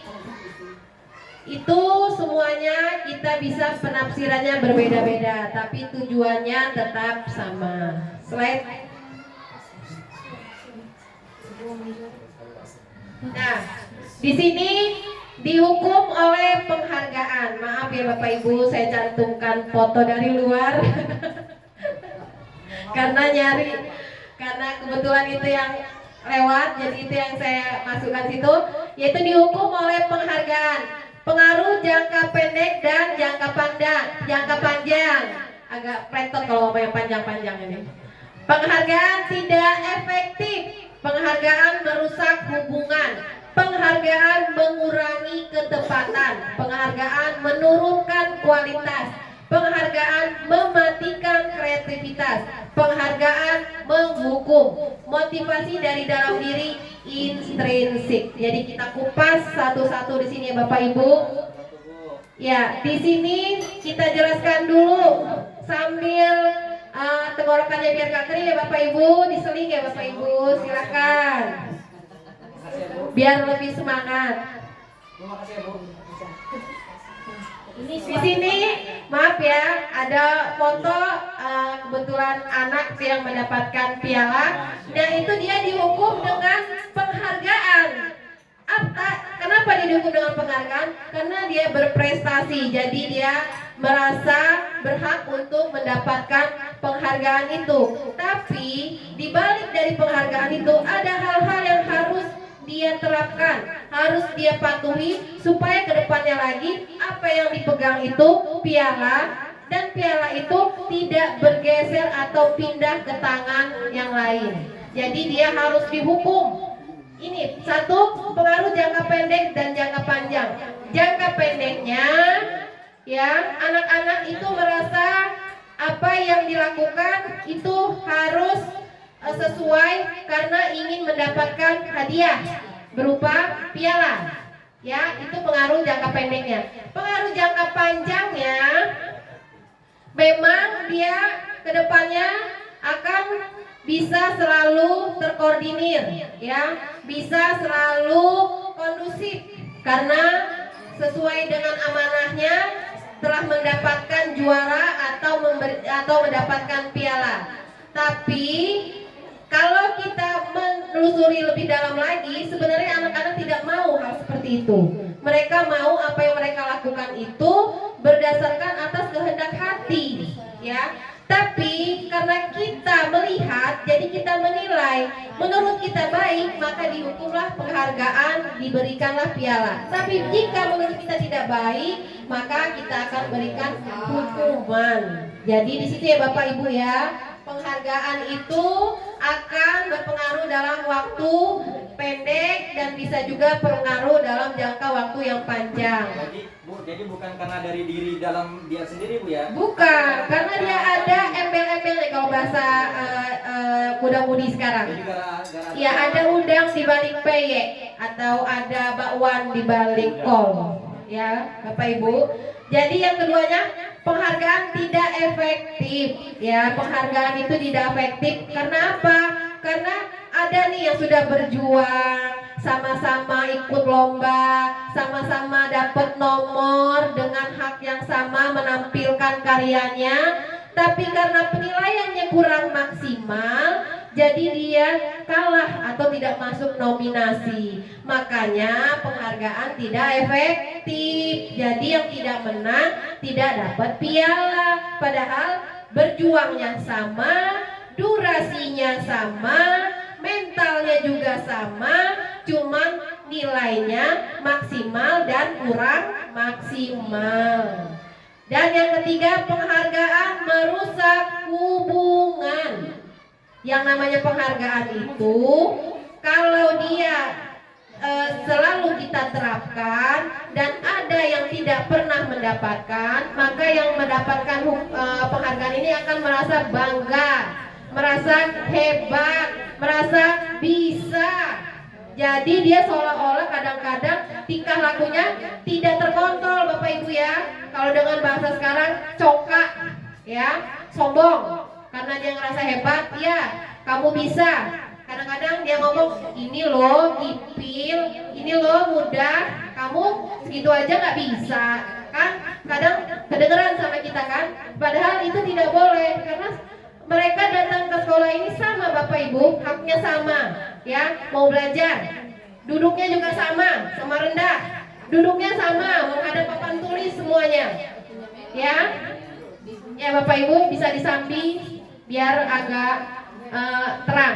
Itu semuanya kita bisa penafsirannya berbeda-beda, tapi tujuannya tetap sama. Slide. Nah, di sini dihukum oleh penghargaan. Maaf ya Bapak Ibu, saya cantumkan foto dari luar karena kebetulan itu yang lewat, jadi itu yang saya masukkan situ, yaitu dihukum oleh penghargaan. Pengaruh jangka pendek dan jangka panjang. Agak pletot kalau ngomong yang panjang-panjang ini. Penghargaan tidak efektif. Penghargaan merusak hubungan. Penghargaan mengurangi ketepatan. Penghargaan menurunkan kualitas. Penghargaan mematikan kreativitas. Penghargaan menghukum. Motivasi dari dalam diri intrinsik. Jadi kita kupas satu-satu di sini ya Bapak Ibu. Ya, di sini kita jelaskan dulu sambil tenggorokannya biar gak kering ya Bapak Ibu, diseling ya Bapak Ibu, silakan. Biar lebih semangat. Di sini maaf ya, ada foto kebetulan anak yang mendapatkan piala. Nah itu dia dihukum dengan penghargaan. Kenapa dia dihukum dengan penghargaan? Karena dia berprestasi, jadi dia merasa berhak untuk mendapatkan penghargaan itu. Tapi dibalik dari penghargaan itu ada hal-hal yang harus dia terapkan, harus dia patuhi supaya kedepannya lagi apa yang dipegang itu piala, dan piala itu tidak bergeser atau pindah ke tangan yang lain. Jadi dia harus dihukum. Ini satu, pengaruh jangka pendek dan jangka panjang. Jangka pendeknya ya, anak-anak itu merasa apa yang dilakukan itu harus sesuai karena ingin mendapatkan hadiah berupa piala. Ya, itu pengaruh jangka pendeknya. Pengaruh jangka panjangnya memang dia kedepannya akan bisa selalu terkoordinir, ya, bisa selalu kondusif karena sesuai dengan amanahnya telah mendapatkan juara atau mendapatkan piala. Tapi kalau kita menelusuri lebih dalam lagi, sebenarnya anak-anak tidak mau hal seperti itu. Mereka mau apa yang mereka lakukan itu berdasarkan atas kehendak hati, ya. Tapi karena kita melihat, jadi kita menilai, menurut kita baik, maka dihukumlah penghargaan, diberikanlah piala. Tapi jika menurut kita tidak baik, maka kita akan berikan hukuman. Jadi di situ ya Bapak Ibu ya, penghargaan itu akan berpengaruh dalam waktu pendek dan bisa juga berpengaruh dalam jangka waktu yang panjang. Jadi bukan karena dari diri dalam dia sendiri Bu ya? Bukan, karena dia ada embel-embelnya kalau bahasa muda-mudi sekarang. Ya ada udang di balik peyek atau ada bakwan di balik kol. Ya, Bapak Ibu. Jadi yang keduanya, penghargaan tidak efektif. Ya, penghargaan itu tidak efektif. Karena apa? Karena ada nih yang sudah berjuang, sama-sama ikut lomba, sama-sama dapat nomor dengan hak yang sama menampilkan karyanya, tapi karena penilaiannya kurang maksimal, jadi dia kalah atau tidak masuk nominasi. Makanya penghargaan tidak efektif. Jadi yang tidak menang tidak dapat piala. Padahal berjuangnya sama, durasinya sama, mentalnya juga sama, cuman nilainya maksimal dan kurang maksimal. Dan yang ketiga, penghargaan merusak hubungan. Yang namanya penghargaan itu kalau dia selalu kita terapkan dan ada yang tidak pernah mendapatkan, maka yang mendapatkan penghargaan ini akan merasa bangga, merasa hebat, merasa bisa. Jadi dia seolah-olah kadang-kadang tingkah lakunya tidak terkontrol Bapak Ibu ya. Kalau dengan bahasa sekarang congkak ya, sombong. Karena dia ngerasa hebat, ya kamu bisa. Kadang-kadang dia ngomong, ini loh kipil, ini loh mudah, kamu segitu aja nggak bisa. Kan kadang kedengeran sama kita kan. Padahal itu tidak boleh, karena mereka datang ke sekolah ini sama Bapak Ibu, haknya sama, ya mau belajar, duduknya juga sama, sama rendah, duduknya sama, menghadap papan tulis semuanya, ya Bapak Ibu bisa disambi biar agak terang,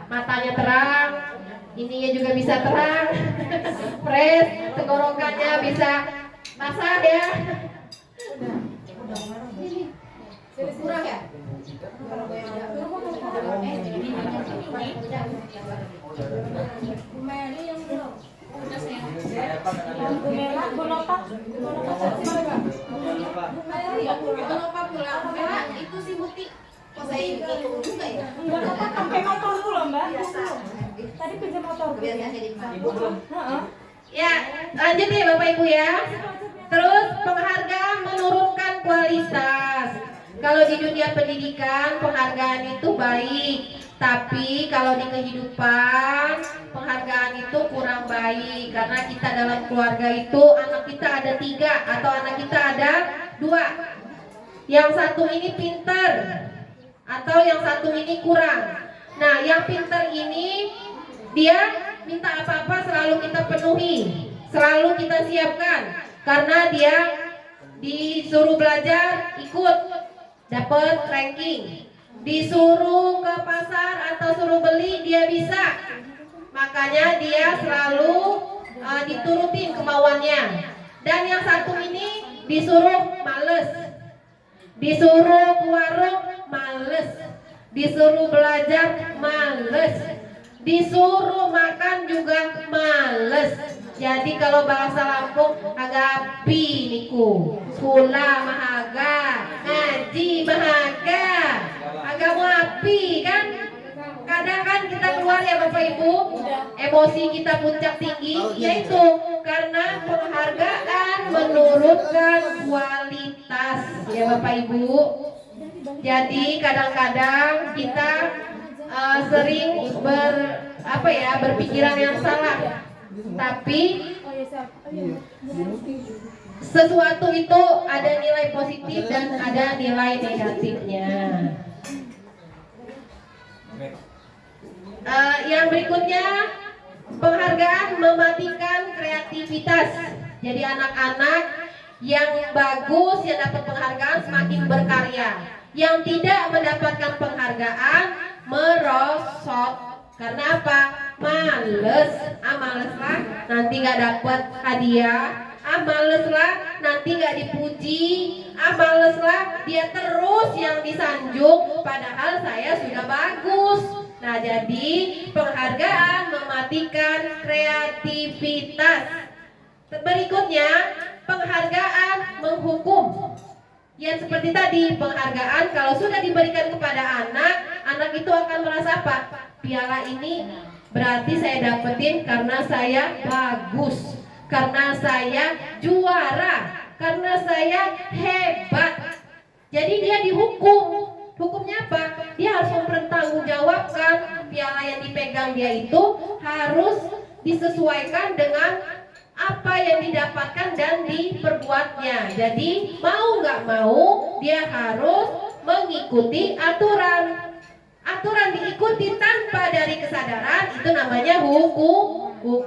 matanya terang, ininya juga bisa terang, fresh, tenggorokannya bisa basah ya. Kurang ya? Itu si Muti. Kok saya hitung juga ya? Enggak apa-apa, pakai motor dulu Mbak. Tadi pinjam motor. Ya, lanjut ya Bapak Ibu ya. Terus penghargaan menurunkan kualitas. Kalau di dunia pendidikan penghargaan itu baik, tapi kalau di kehidupan penghargaan itu kurang baik. Karena kita dalam keluarga itu anak kita ada 3 atau anak kita ada 2. Yang satu ini pinter atau yang satu ini kurang. Nah, yang pinter ini dia minta apa-apa selalu kita penuhi, selalu kita siapkan. Karena dia disuruh belajar ikut, dapat ranking. Disuruh ke pasar atau suruh beli dia bisa. Makanya dia selalu diturutin kemauannya. Dan yang satu ini disuruh males, disuruh ke warung males, disuruh belajar males, disuruh makan juga males. Jadi kalau bahasa Lampung agapi niku, sekolah mahaga, ngaji mahaga, agak api kan. Kadang kan kita keluar ya Bapak Ibu, emosi kita puncak tinggi, yaitu karena penghargaan menurunkan kualitas ya Bapak Ibu. Jadi kadang-kadang kita sering berpikiran yang salah. Tapi sesuatu itu ada nilai positif dan ada nilai negatifnya. Yang berikutnya, penghargaan mematikan kreativitas. Jadi anak-anak yang bagus yang dapat penghargaan semakin berkarya. Yang tidak mendapatkan penghargaan merosot. Karena apa? Males. Males lah nanti nggak dapat hadiah. Males lah nanti nggak dipuji. Males lah dia terus yang disanjung. Padahal saya sudah bagus. Nah, jadi penghargaan mematikan kreativitas. Berikutnya, penghargaan menghukum. Yang seperti tadi, penghargaan kalau sudah diberikan kepada anak, anak itu akan merasa apa? Piala ini berarti saya dapetin karena saya bagus, karena saya juara, karena saya hebat. Jadi dia dihukum. Hukumnya apa? Dia harus mempertanggungjawabkan piala yang dipegang dia itu harus disesuaikan dengan apa yang didapatkan dan diperbuatnya. Jadi mau nggak mau dia harus mengikuti aturan. Aturan diikuti tanpa dari kesadaran itu namanya hukuman.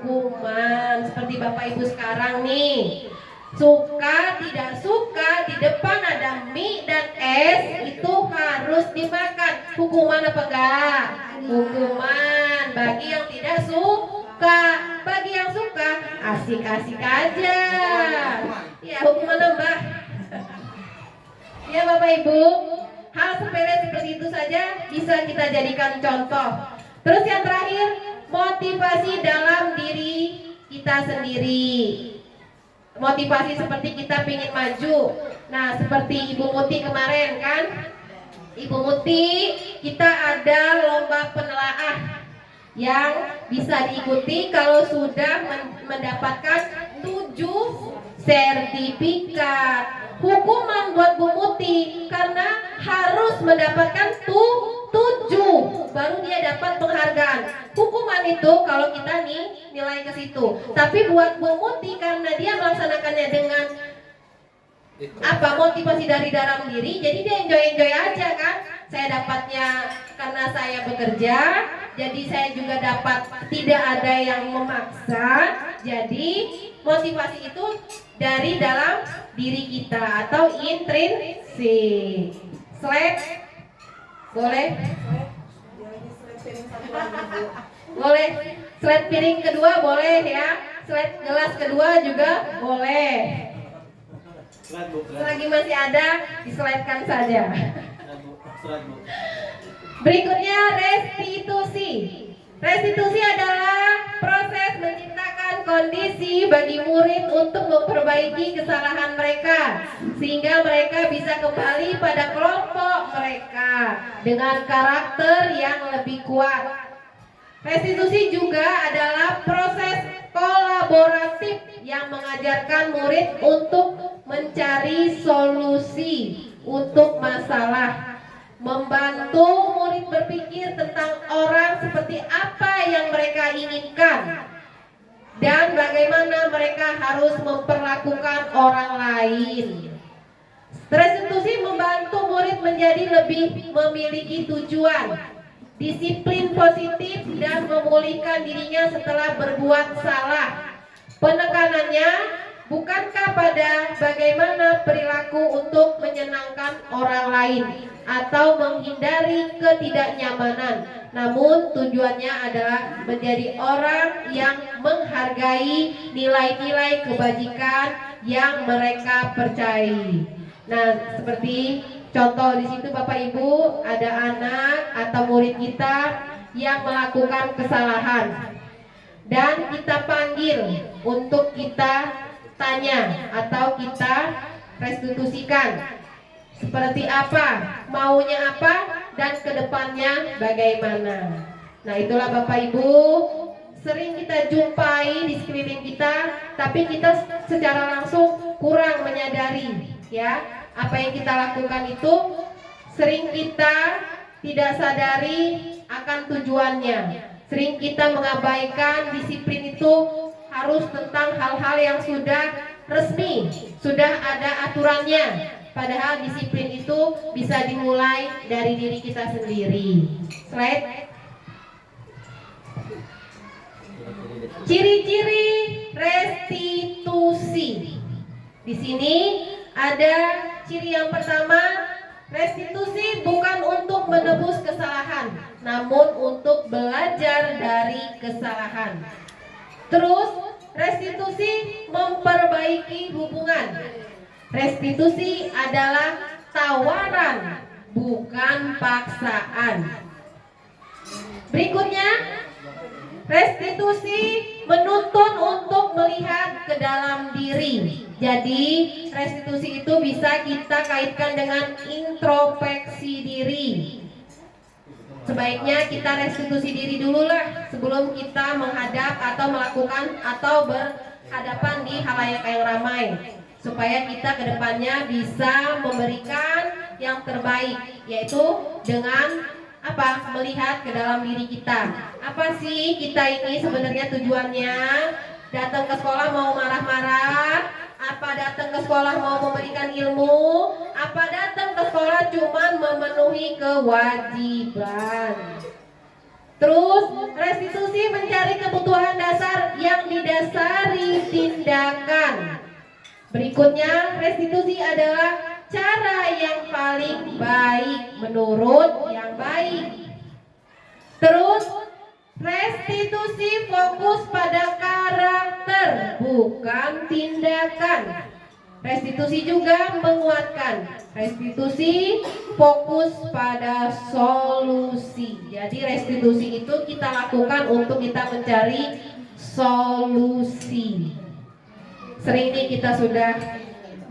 Seperti Bapak Ibu sekarang nih, suka tidak suka di depan ada mie dan es itu harus dimakan. Hukuman apa enggak? Hukuman. Bagi yang tidak suka, bagi yang suka asik-asik aja. Ya, hukuman nambah. Ya Bapak Ibu, hal sepele seperti itu saja bisa kita jadikan contoh. Terus yang terakhir, motivasi dalam diri kita sendiri. Motivasi seperti kita ingin maju. Nah, seperti Ibu Muti kemarin kan, Ibu Muti, kita ada lomba penelaah yang bisa diikuti kalau sudah mendapatkan 7 sertifikat. Hukuman buat Bu Muti karena harus mendapatkan 7 baru dia dapat penghargaan. Hukuman itu kalau kita nih nilai ke situ. Tapi buat Bu Muti karena dia melaksanakannya dengan motivasi dari dalam diri, jadi dia enjoy aja kan. Saya dapatnya karena saya bekerja, jadi saya juga dapat, tidak ada yang memaksa. Jadi motivasi itu dari dalam diri kita atau intrinsik. Slide boleh? Boleh. Slide piring kedua boleh ya. Slide gelas kedua juga boleh. Selagi masih ada, dislide-kan saja. Berikutnya restitusi. Restitusi adalah proses menciptakan kondisi bagi murid untuk memperbaiki kesalahan mereka sehingga mereka bisa kembali pada kelompok mereka dengan karakter yang lebih kuat. Restitusi juga adalah proses kolaboratif yang mengajarkan murid untuk mencari solusi untuk masalah, membantu murid berpikir tentang orang seperti apa yang mereka inginkan dan bagaimana mereka harus memperlakukan orang lain. Restitusi membantu murid menjadi lebih memiliki tujuan, disiplin positif dan memulihkan dirinya setelah berbuat salah. Penekanannya bukankah pada bagaimana perilaku untuk menyenangkan orang lain atau menghindari ketidaknyamanan, namun tujuannya adalah menjadi orang yang menghargai nilai-nilai kebajikan yang mereka percayai. Nah, seperti contoh di situ Bapak Ibu, ada anak atau murid kita yang melakukan kesalahan dan kita panggil untuk kita tanya atau kita restitusikan seperti apa, maunya apa, dan kedepannya bagaimana. Nah, itulah Bapak Ibu, sering kita jumpai di sekeliling kita, tapi kita secara langsung kurang menyadari ya apa yang kita lakukan itu sering kita tidak sadari akan tujuannya. Sering kita mengabaikan disiplin itu harus tentang hal-hal yang sudah resmi, sudah ada aturannya. Padahal disiplin itu bisa dimulai dari diri kita sendiri. Slide. Ciri-ciri restitusi. Di sini ada ciri yang pertama, restitusi bukan untuk menebus kesalahan, namun untuk belajar dari kesalahan. Terus, restitusi memperbaiki hubungan. Restitusi adalah tawaran, bukan paksaan. Berikutnya, restitusi menuntun untuk melihat ke dalam diri. Jadi, restitusi itu bisa kita kaitkan dengan introspeksi diri. Sebaiknya kita restitusi diri dulu lah sebelum kita menghadap atau melakukan atau berhadapan di halayak yang ramai, supaya kita kedepannya bisa memberikan yang terbaik, yaitu dengan apa? Melihat ke dalam diri kita. Apa sih kita ini sebenarnya tujuannya? Datang ke sekolah mau marah-marah? Apa datang ke sekolah mau memberikan ilmu? Apa datang ke sekolah cuman memenuhi kewajiban? Terus restitusi mencari kebutuhan dasar yang didasari tindakan. Berikutnya, restitusi adalah cara yang paling baik menurut yang baik. Terus restitusi fokus pada karakter, bukan tindakan. Restitusi juga menguatkan. Restitusi fokus pada solusi. Jadi restitusi itu kita lakukan untuk kita mencari solusi. Sering ini kita sudah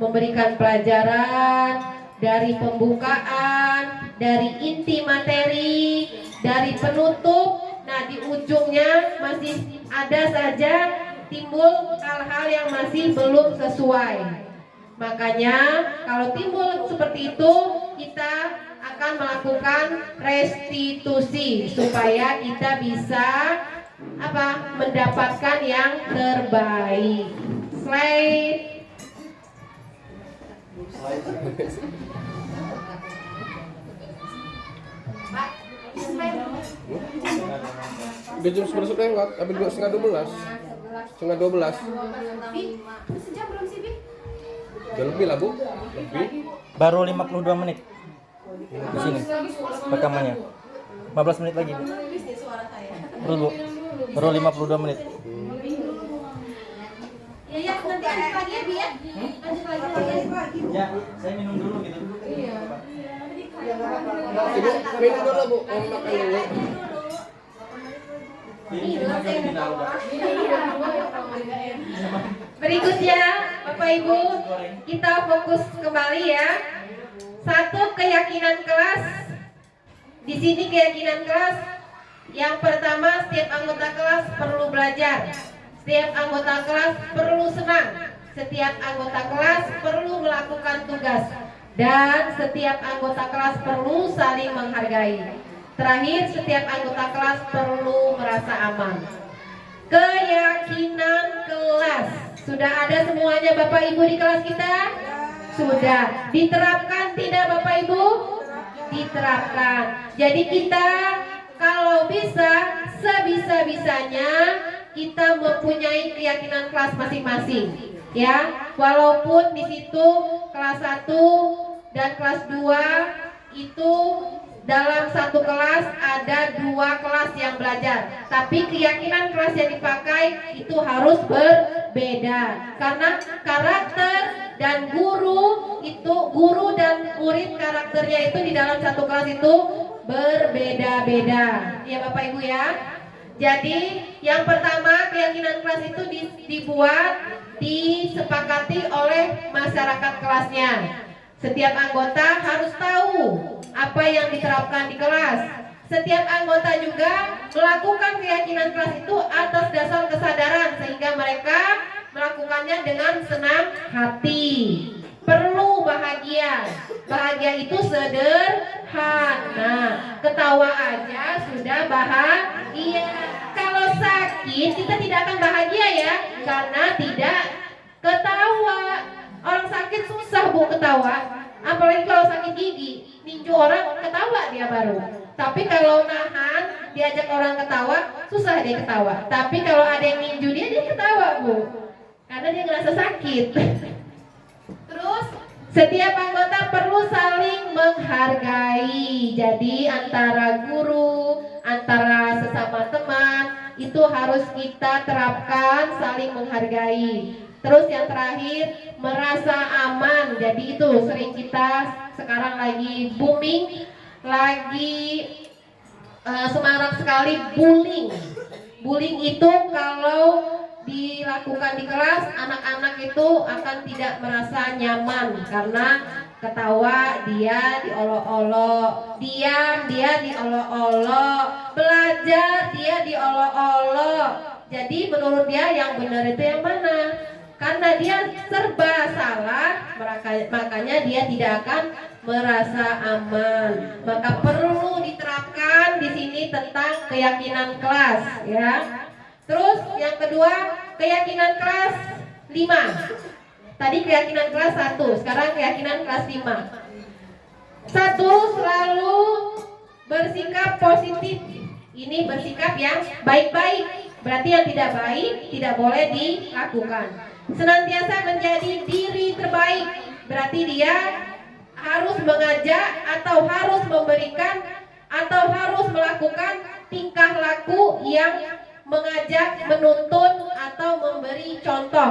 memberikan pelajaran dari pembukaan, dari inti materi, dari penutup. Nah, di ujungnya masih ada saja timbul hal-hal yang masih belum sesuai. Makanya kalau timbul seperti itu, kita akan melakukan restitusi supaya kita bisa mendapatkan yang terbaik. Slide. Udah jam 11 lewat, habis 11:30. Setengah 12. Sejam belum sih, Bi? Udah lebih lah, Bu. Lebih. Baru 52 menit di sini rekamannya. 15 menit lagi. Terus, Bu. Baru 52 menit. Ya, nanti lanjut lagi ya, Bi ya. Lanjut lagi. Ya, saya minum dulu gitu. Iya. Ibu, minum dulu, Bu. Mau makan dulu. Berikutnya, Bapak Ibu, kita fokus kembali ya. Satu, keyakinan kelas. Di sini keyakinan kelas. Yang pertama, setiap anggota kelas perlu belajar. Setiap anggota kelas perlu senang. Setiap anggota kelas perlu melakukan tugas. Dan setiap anggota kelas perlu saling menghargai. Terakhir, setiap anggota kelas perlu merasa aman. Keyakinan kelas. Sudah ada semuanya Bapak Ibu di kelas kita? Sudah. Diterapkan tidak Bapak Ibu? Diterapkan. Jadi kita kalau bisa, sebisa-bisanya kita mempunyai keyakinan kelas masing-masing. Ya, walaupun di situ kelas 1 dan kelas 2 itu dalam satu kelas ada 2 kelas yang belajar, tapi keyakinan kelas yang dipakai itu harus berbeda karena karakter dan guru dan murid karakternya itu di dalam satu kelas itu berbeda-beda. Ya Bapak Ibu ya. Jadi yang pertama, keyakinan kelas itu disepakati oleh masyarakat kelasnya. Setiap anggota harus tahu apa yang diterapkan di kelas. Setiap anggota juga melakukan keyakinan kelas itu atas dasar kesadaran sehingga mereka melakukannya dengan senang hati. Perlu bahagia. Bahagia itu sederhana. Ketawa aja sudah bahagia. Kalau sakit kita tidak akan bahagia ya, karena tidak ketawa. Orang sakit susah Bu ketawa. Apalagi kalau sakit gigi, ninju orang ketawa dia baru. Tapi kalau nahan, diajak orang ketawa, susah dia ketawa. Tapi kalau ada yang ninju dia ketawa Bu, karena dia ngerasa sakit. Terus setiap anggota perlu saling menghargai. Jadi antara guru, antara sesama teman, itu harus kita terapkan saling menghargai. Terus yang terakhir, merasa aman. Jadi itu sering kita sekarang lagi booming, lagi semarak sekali bullying. Bullying itu kalau dilakukan di kelas, anak-anak itu akan tidak merasa nyaman karena ketawa dia diolok-olok, diam dia diolok-olok, belajar dia diolok-olok. Jadi menurut dia yang benar itu yang mana? Karena dia serba salah, makanya dia tidak akan merasa aman. Maka perlu diterapkan di sini tentang keyakinan kelas, ya. Terus yang kedua, keyakinan kelas 5. Tadi keyakinan kelas 1, sekarang keyakinan kelas 5. 1, selalu bersikap positif. Ini bersikap yang baik-baik. Berarti yang tidak baik tidak boleh dilakukan. Senantiasa menjadi diri terbaik. Berarti dia harus mengajak atau harus memberikan atau harus melakukan tingkah laku yang mengajak, menuntun atau memberi contoh.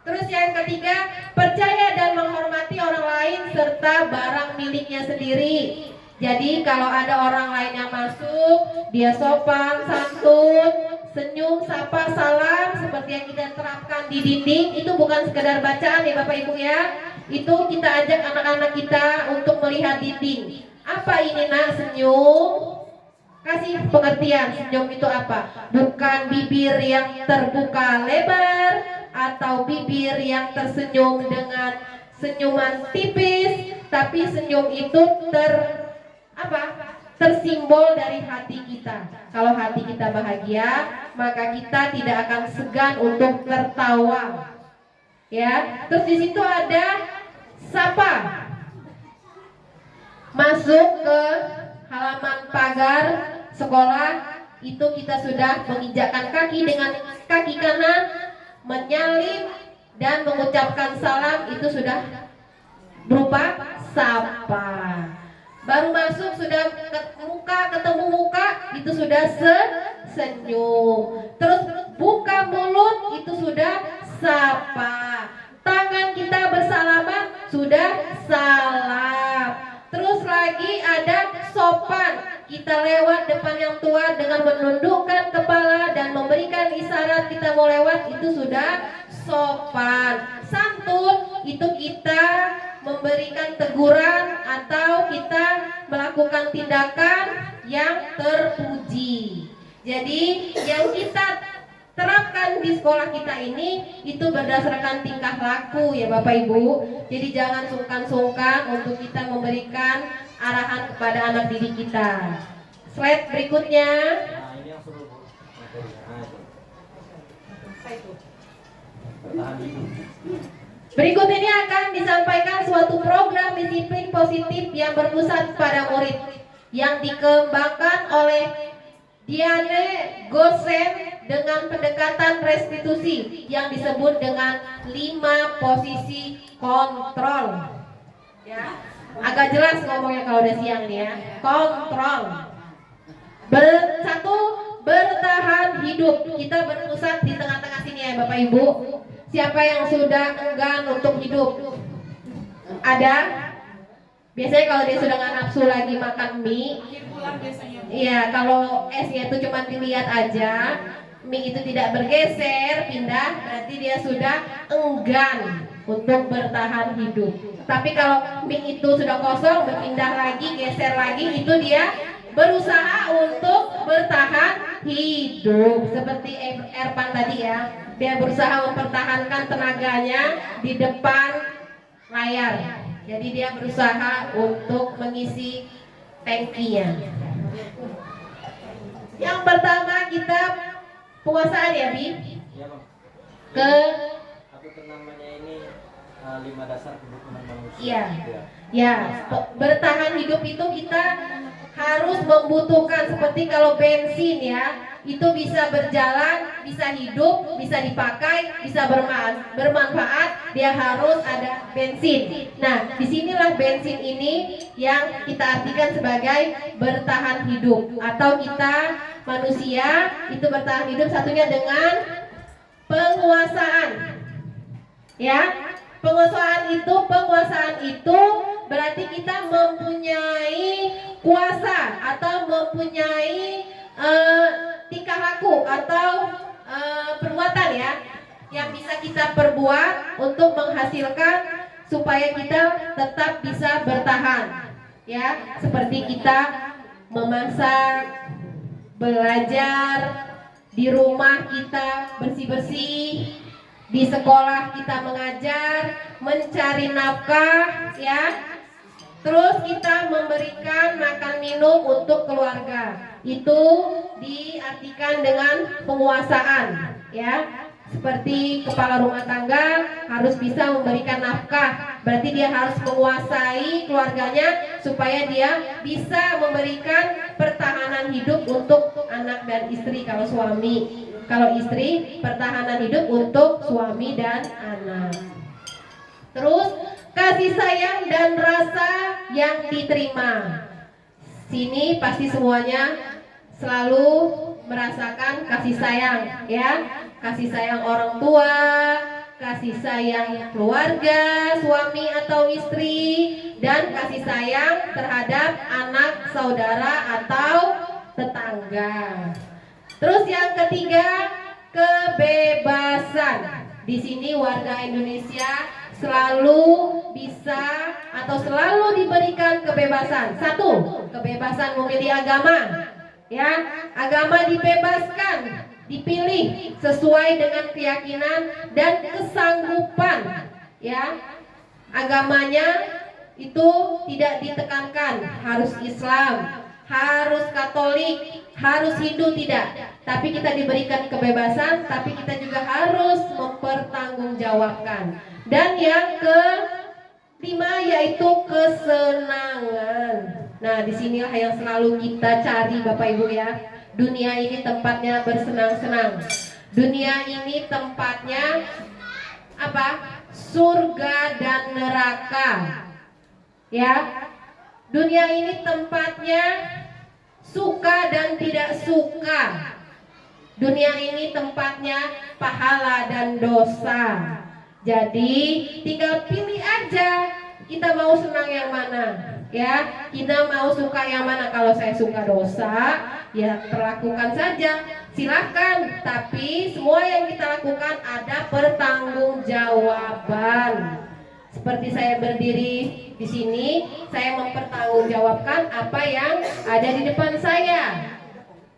Terus yang ketiga, percaya dan menghormati orang lain serta barang miliknya sendiri. Jadi kalau ada orang lain yang masuk, dia sopan, santun, senyum, sapa, salam seperti yang kita terapkan di dinding. Itu bukan sekedar bacaan ya Bapak Ibu ya. Itu kita ajak anak-anak kita untuk melihat dinding. Apa ini nak senyum? Kasih pengertian, senyum itu apa? Bukan bibir yang terbuka lebar atau bibir yang tersenyum dengan senyuman tipis, tapi senyum itu tersimbol dari hati kita. Kalau hati kita bahagia, maka kita tidak akan segan untuk tertawa. Ya, terus di situ ada sapa. Masuk ke halaman pagar sekolah, itu kita sudah menginjakkan kaki dengan kaki kanan, menyalip dan mengucapkan salam, itu sudah berupa sapa. Baru masuk sudah ketemu muka, itu sudah senyum. Terus buka mulut, itu sudah sapa. Tangan kita bersalaman, sudah salam. Terus lagi ada sopan. Kita lewat depan yang tua dengan menundukkan kepala dan memberikan isyarat kita mau lewat, itu sudah sopan. Santun itu kita memberikan teguran atau kita melakukan tindakan yang terpuji. Jadi yang kita terapkan di sekolah kita ini itu berdasarkan tingkah laku ya Bapak Ibu. Jadi jangan sungkan-sungkan untuk kita memberikan arahan kepada anak didik kita. Slide berikutnya. Nah, ini yang seru Bu. Bertahan hidup. Berikut ini akan disampaikan suatu program disiplin positif yang berpusat pada murid yang dikembangkan oleh Diane Gosen dengan pendekatan restitusi yang disebut dengan 5 posisi kontrol. Ya, agak jelas ngomongnya kalau udah siang nih ya. Kontrol. Satu, bertahan hidup. Kita berpusat di tengah-tengah sini ya Bapak Ibu. Siapa yang sudah enggan untuk hidup? Ada? Biasanya kalau dia sudah nggak nafsu lagi makan mie, iya, kalau esnya itu cuma dilihat aja, mie itu tidak bergeser, pindah, berarti dia sudah enggan untuk bertahan hidup. Tapi kalau mie itu sudah kosong, berpindah lagi, geser lagi, itu dia berusaha untuk bertahan hidup. Seperti Erpan tadi ya, dia berusaha mempertahankan tenaganya di depan layar. Jadi dia berusaha untuk mengisi tangkinya. Yang pertama kita penguasaan ya, Bi. Iya, Bang. Ke Aku namanya ini 5 dasar kebutuhan manusia. Iya. Gitu ya. Ya, bertahan hidup itu kita harus membutuhkan seperti kalau bensin ya, itu bisa berjalan, bisa hidup, bisa dipakai, bisa bermanfaat, dia harus ada bensin. Nah, disinilah bensin ini yang kita artikan sebagai bertahan hidup, atau kita manusia itu bertahan hidup satunya dengan penguasaan. Ya, penguasaan itu berarti kita mempunyai kuasa atau mempunyai tingkah laku atau perbuatan ya yang bisa kita perbuat untuk menghasilkan supaya kita tetap bisa bertahan ya, seperti kita memasak, belajar, di rumah kita bersih-bersih, di sekolah kita mengajar, mencari nafkah ya. Terus kita memberikan makan minum untuk keluarga. Itu diartikan dengan penguasaan ya. Seperti kepala rumah tangga harus bisa memberikan nafkah, berarti dia harus menguasai keluarganya supaya dia bisa memberikan pertahanan hidup untuk anak dan istri kalau suami. Kalau istri, pertahanan hidup untuk suami dan anak. Terus kasih sayang dan rasa yang diterima. Sini pasti semuanya selalu merasakan kasih sayang ya. Kasih sayang orang tua, kasih sayang keluarga, suami atau istri, dan kasih sayang terhadap anak, saudara atau tetangga. Terus yang ketiga, kebebasan. Di sini warga Indonesia selalu bisa atau selalu diberikan kebebasan. Satu, kebebasan memilih agama. Ya, agama dibebaskan, dipilih sesuai dengan keyakinan dan kesanggupan. Ya, agamanya itu tidak ditekankan harus Islam, harus Katolik, harus Hindu, tidak. Tapi kita diberikan kebebasan, tapi kita juga harus mempertanggungjawabkan. Dan yang kelima yaitu kesenangan. Nah, disinilah yang selalu kita cari Bapak Ibu ya. Dunia ini tempatnya bersenang-senang. Dunia ini tempatnya apa? Surga dan neraka. Ya. Dunia ini tempatnya suka dan tidak suka. Dunia ini tempatnya pahala dan dosa. Jadi tinggal pilih aja kita mau senang yang mana. Ya, kita mau suka yang mana. Kalau saya suka dosa, ya perlakukan saja, silakan. Tapi semua yang kita lakukan ada pertanggungjawaban. Seperti saya berdiri di sini, saya mempertanggungjawabkan apa yang ada di depan saya.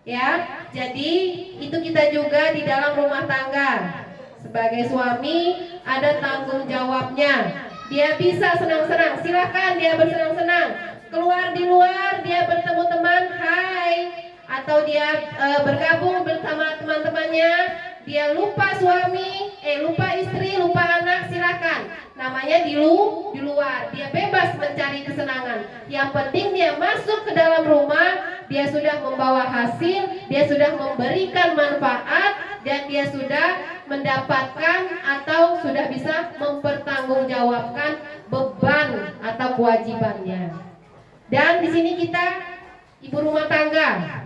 Ya, jadi itu kita juga di dalam rumah tangga. Sebagai suami ada tanggung jawabnya. Dia bisa senang-senang, silakan dia bersenang-senang. Keluar di luar, dia bertemu teman, hai. Atau dia bergabung bersama teman-temannya. Dia lupa suami, lupa istri, lupa anak, silakan. Namanya di luar, dia bebas mencari kesenangan. Yang penting dia masuk ke dalam rumah, dia sudah membawa hasil, dia sudah memberikan manfaat, dan dia sudah mendapatkan atau sudah bisa mempertanggungjawabkan beban atau kewajibannya. Dan di sini kita ibu rumah tangga,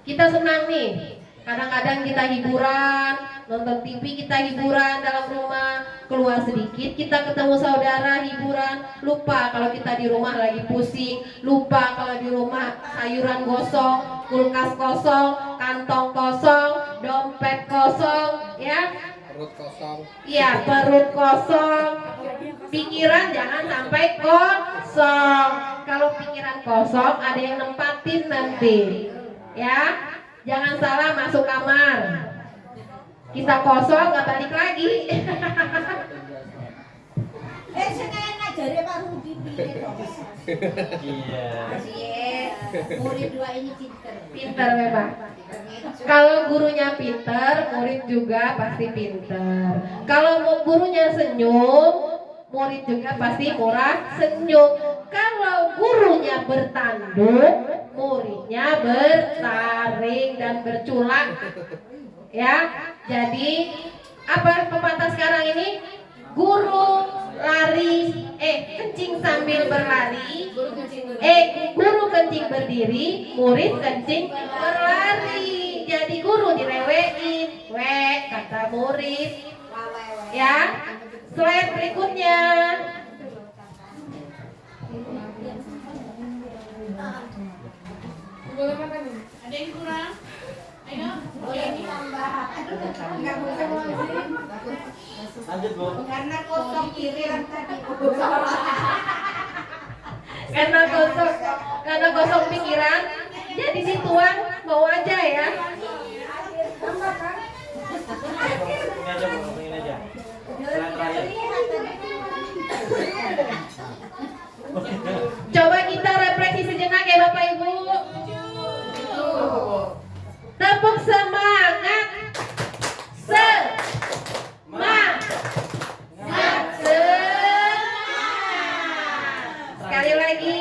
kita senang nih. Kadang-kadang kita hiburan, nonton TV, kita hiburan dalam rumah, keluar sedikit kita ketemu saudara, hiburan, lupa kalau kita di rumah lagi pusing, lupa kalau di rumah sayuran gosong, kulkas kosong, kantong kosong, dompet kosong, ya, Perut kosong. iya, perut kosong, pikiran jangan sampai kosong. Kalau pikiran kosong ada yang nempatin nanti, ya. Jangan salah masuk kamar, kita kosong nggak balik lagi. Seneng aja Pak Rudi. Iya. Murid dua ini pinter. Pinter memang. Kalau gurunya pinter, murid juga pasti pinter. Kalau gurunya senyum, murid juga pasti murah senyum. Kalau gurunya bertanduk, muridnya bertaring dan berculak. Ya, jadi apa pepatah sekarang ini? Guru lari, kencing sambil berlari, guru kencing berdiri, murid kencing berlari. Jadi guru direwein, kata murid. Ya, slide berikutnya. Ada yang kurang? Ayo, boleh ditambah. Enggak boleh. Lanjut, Bu. Karena kosong kiri yang tadi. Karena kosong pikiran, jadi dituang mau aja ya. Ini aja, Bu. Ini aja. Slide terakhir. Coba kita refleksi sejenak ya Bapak Ibu. Tepuk semangat. Sekali lagi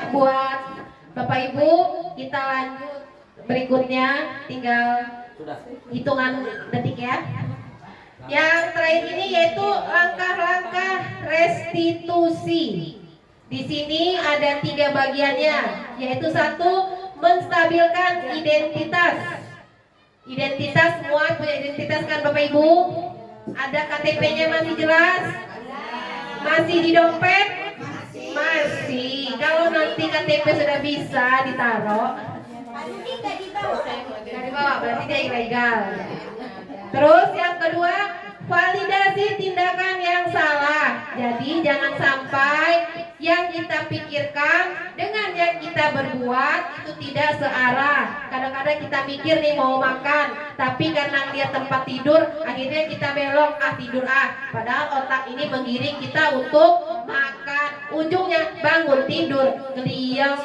buat Bapak Ibu, kita lanjut berikutnya, tinggal hitungan detik ya. Yang terakhir ini yaitu langkah-langkah restitusi. Di sini ada 3 bagiannya, yaitu 1, menstabilkan identitas. Identitas, semua punya identitas kan Bapak Ibu? Ada KTP-nya masih jelas? Masih di dompet? Masih. Kalau nanti KTP sudah bisa ditaruh, nggak dibawa, berarti dia ilegal. Terus yang kedua, validasi tindakan yang salah. Jadi jangan sampai yang kita pikirkan dengan yang kita berbuat itu tidak searah. Kadang-kadang kita mikir nih mau makan, tapi karena lihat tempat tidur, akhirnya kita belok, tidur Padahal otak ini menggiring kita untuk makan. Ujungnya bangun tidur, ngeliang.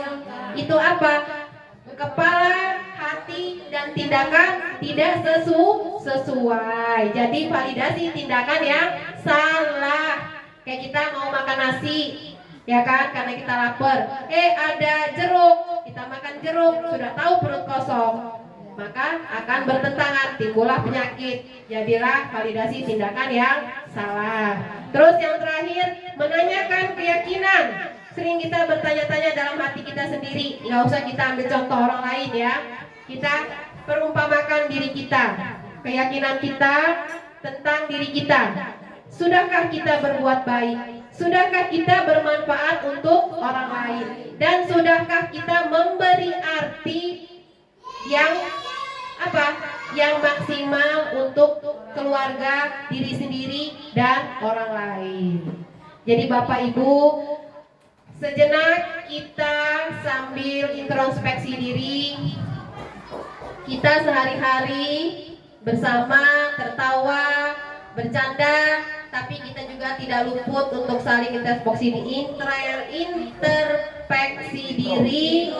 Itu apa? Kepala, hati, dan tindakan tidak sesuai. Jadi validasi tindakan yang salah. Kayak kita mau makan nasi, ya kan? Karena kita lapar. Ada jeruk, kita makan jeruk, sudah tahu perut kosong, maka akan bertentangan, timbullah penyakit. Jadilah validasi tindakan yang salah. Terus yang terakhir, menanyakan keyakinan. Sering kita bertanya-tanya dalam hati kita sendiri, nggak usah kita ambil contoh orang lain ya. Kita perumpamakan diri kita, keyakinan kita tentang diri kita. Sudahkah kita berbuat baik? Sudahkah kita bermanfaat untuk orang lain? Dan sudahkah kita memberi arti yang yang maksimal untuk keluarga, diri sendiri, dan orang lain? Jadi Bapak Ibu, sejenak kita sambil introspeksi diri. Kita sehari-hari bersama, tertawa, bercanda, tapi kita juga tidak luput untuk saling introspeksi introspeksi diri.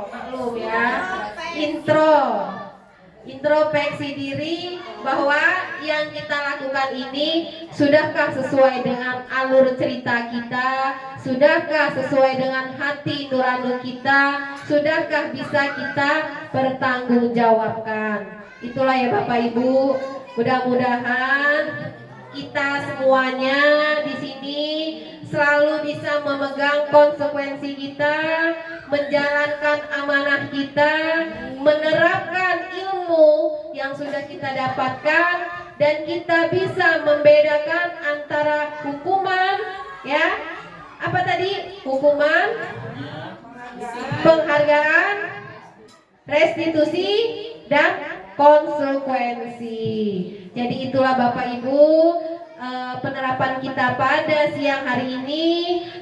Maklum ya, introspeksi diri bahwa yang kita lakukan ini sudahkah sesuai dengan alur cerita kita, sudahkah sesuai dengan hati nurani kita, sudahkah bisa kita pertanggungjawabkan. Itulah ya Bapak Ibu, mudah-mudahan kita semuanya di sini selalu bisa memegang konsekuensi kita, menjalankan amanah kita, menerapkan ilmu yang sudah kita dapatkan, dan kita bisa membedakan antara hukuman, ya, apa tadi? Hukuman, penghargaan, restitusi, dan konsekuensi. Jadi itulah Bapak Ibu, penerapan kita pada siang hari ini.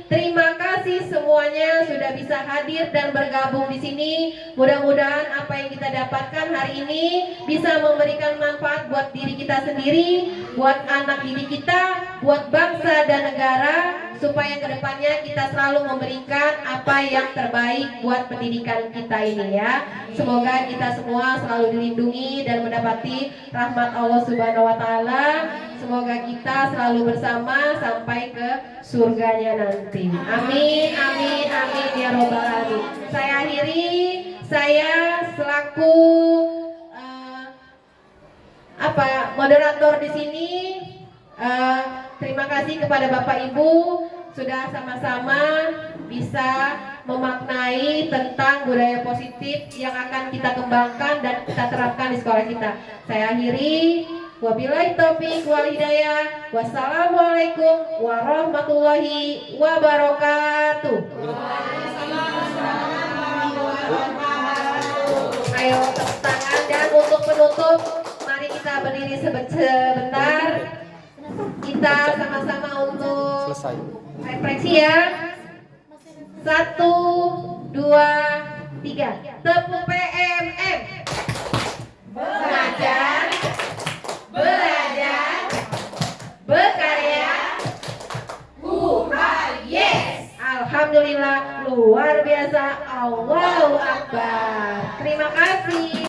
Terima kasih semuanya sudah bisa hadir dan bergabung di sini. Mudah-mudahan apa yang kita dapatkan hari ini bisa memberikan manfaat buat diri kita sendiri, buat anak didik kita, buat bangsa dan negara, supaya kedepannya kita selalu memberikan apa yang terbaik buat pendidikan kita ini ya. Semoga kita semua selalu dilindungi dan mendapati rahmat Allah Subhanahu wa Ta'ala. Semoga kita selalu bersama sampai ke surganya nanti. Amin, amin, amin ya robbal alamin. Saya akhiri, saya selaku moderator di sini. Terima kasih kepada Bapak Ibu sudah sama-sama bisa memaknai tentang budaya positif yang akan kita kembangkan dan kita terapkan di sekolah kita. Saya akhiri, wabillahi taufiq wal hidayah. Wassalamualaikum warahmatullahi wabarakatuh. Ayo tepuk tangan, dan untuk penutup mari kita berdiri sebentar. Kita sama-sama untuk refleksi ya. 1, 2, 3. Tepuk PMM. Belajar, belajar, berkarya. Yes. Alhamdulillah, luar biasa. Allahu Akbar. Terima kasih.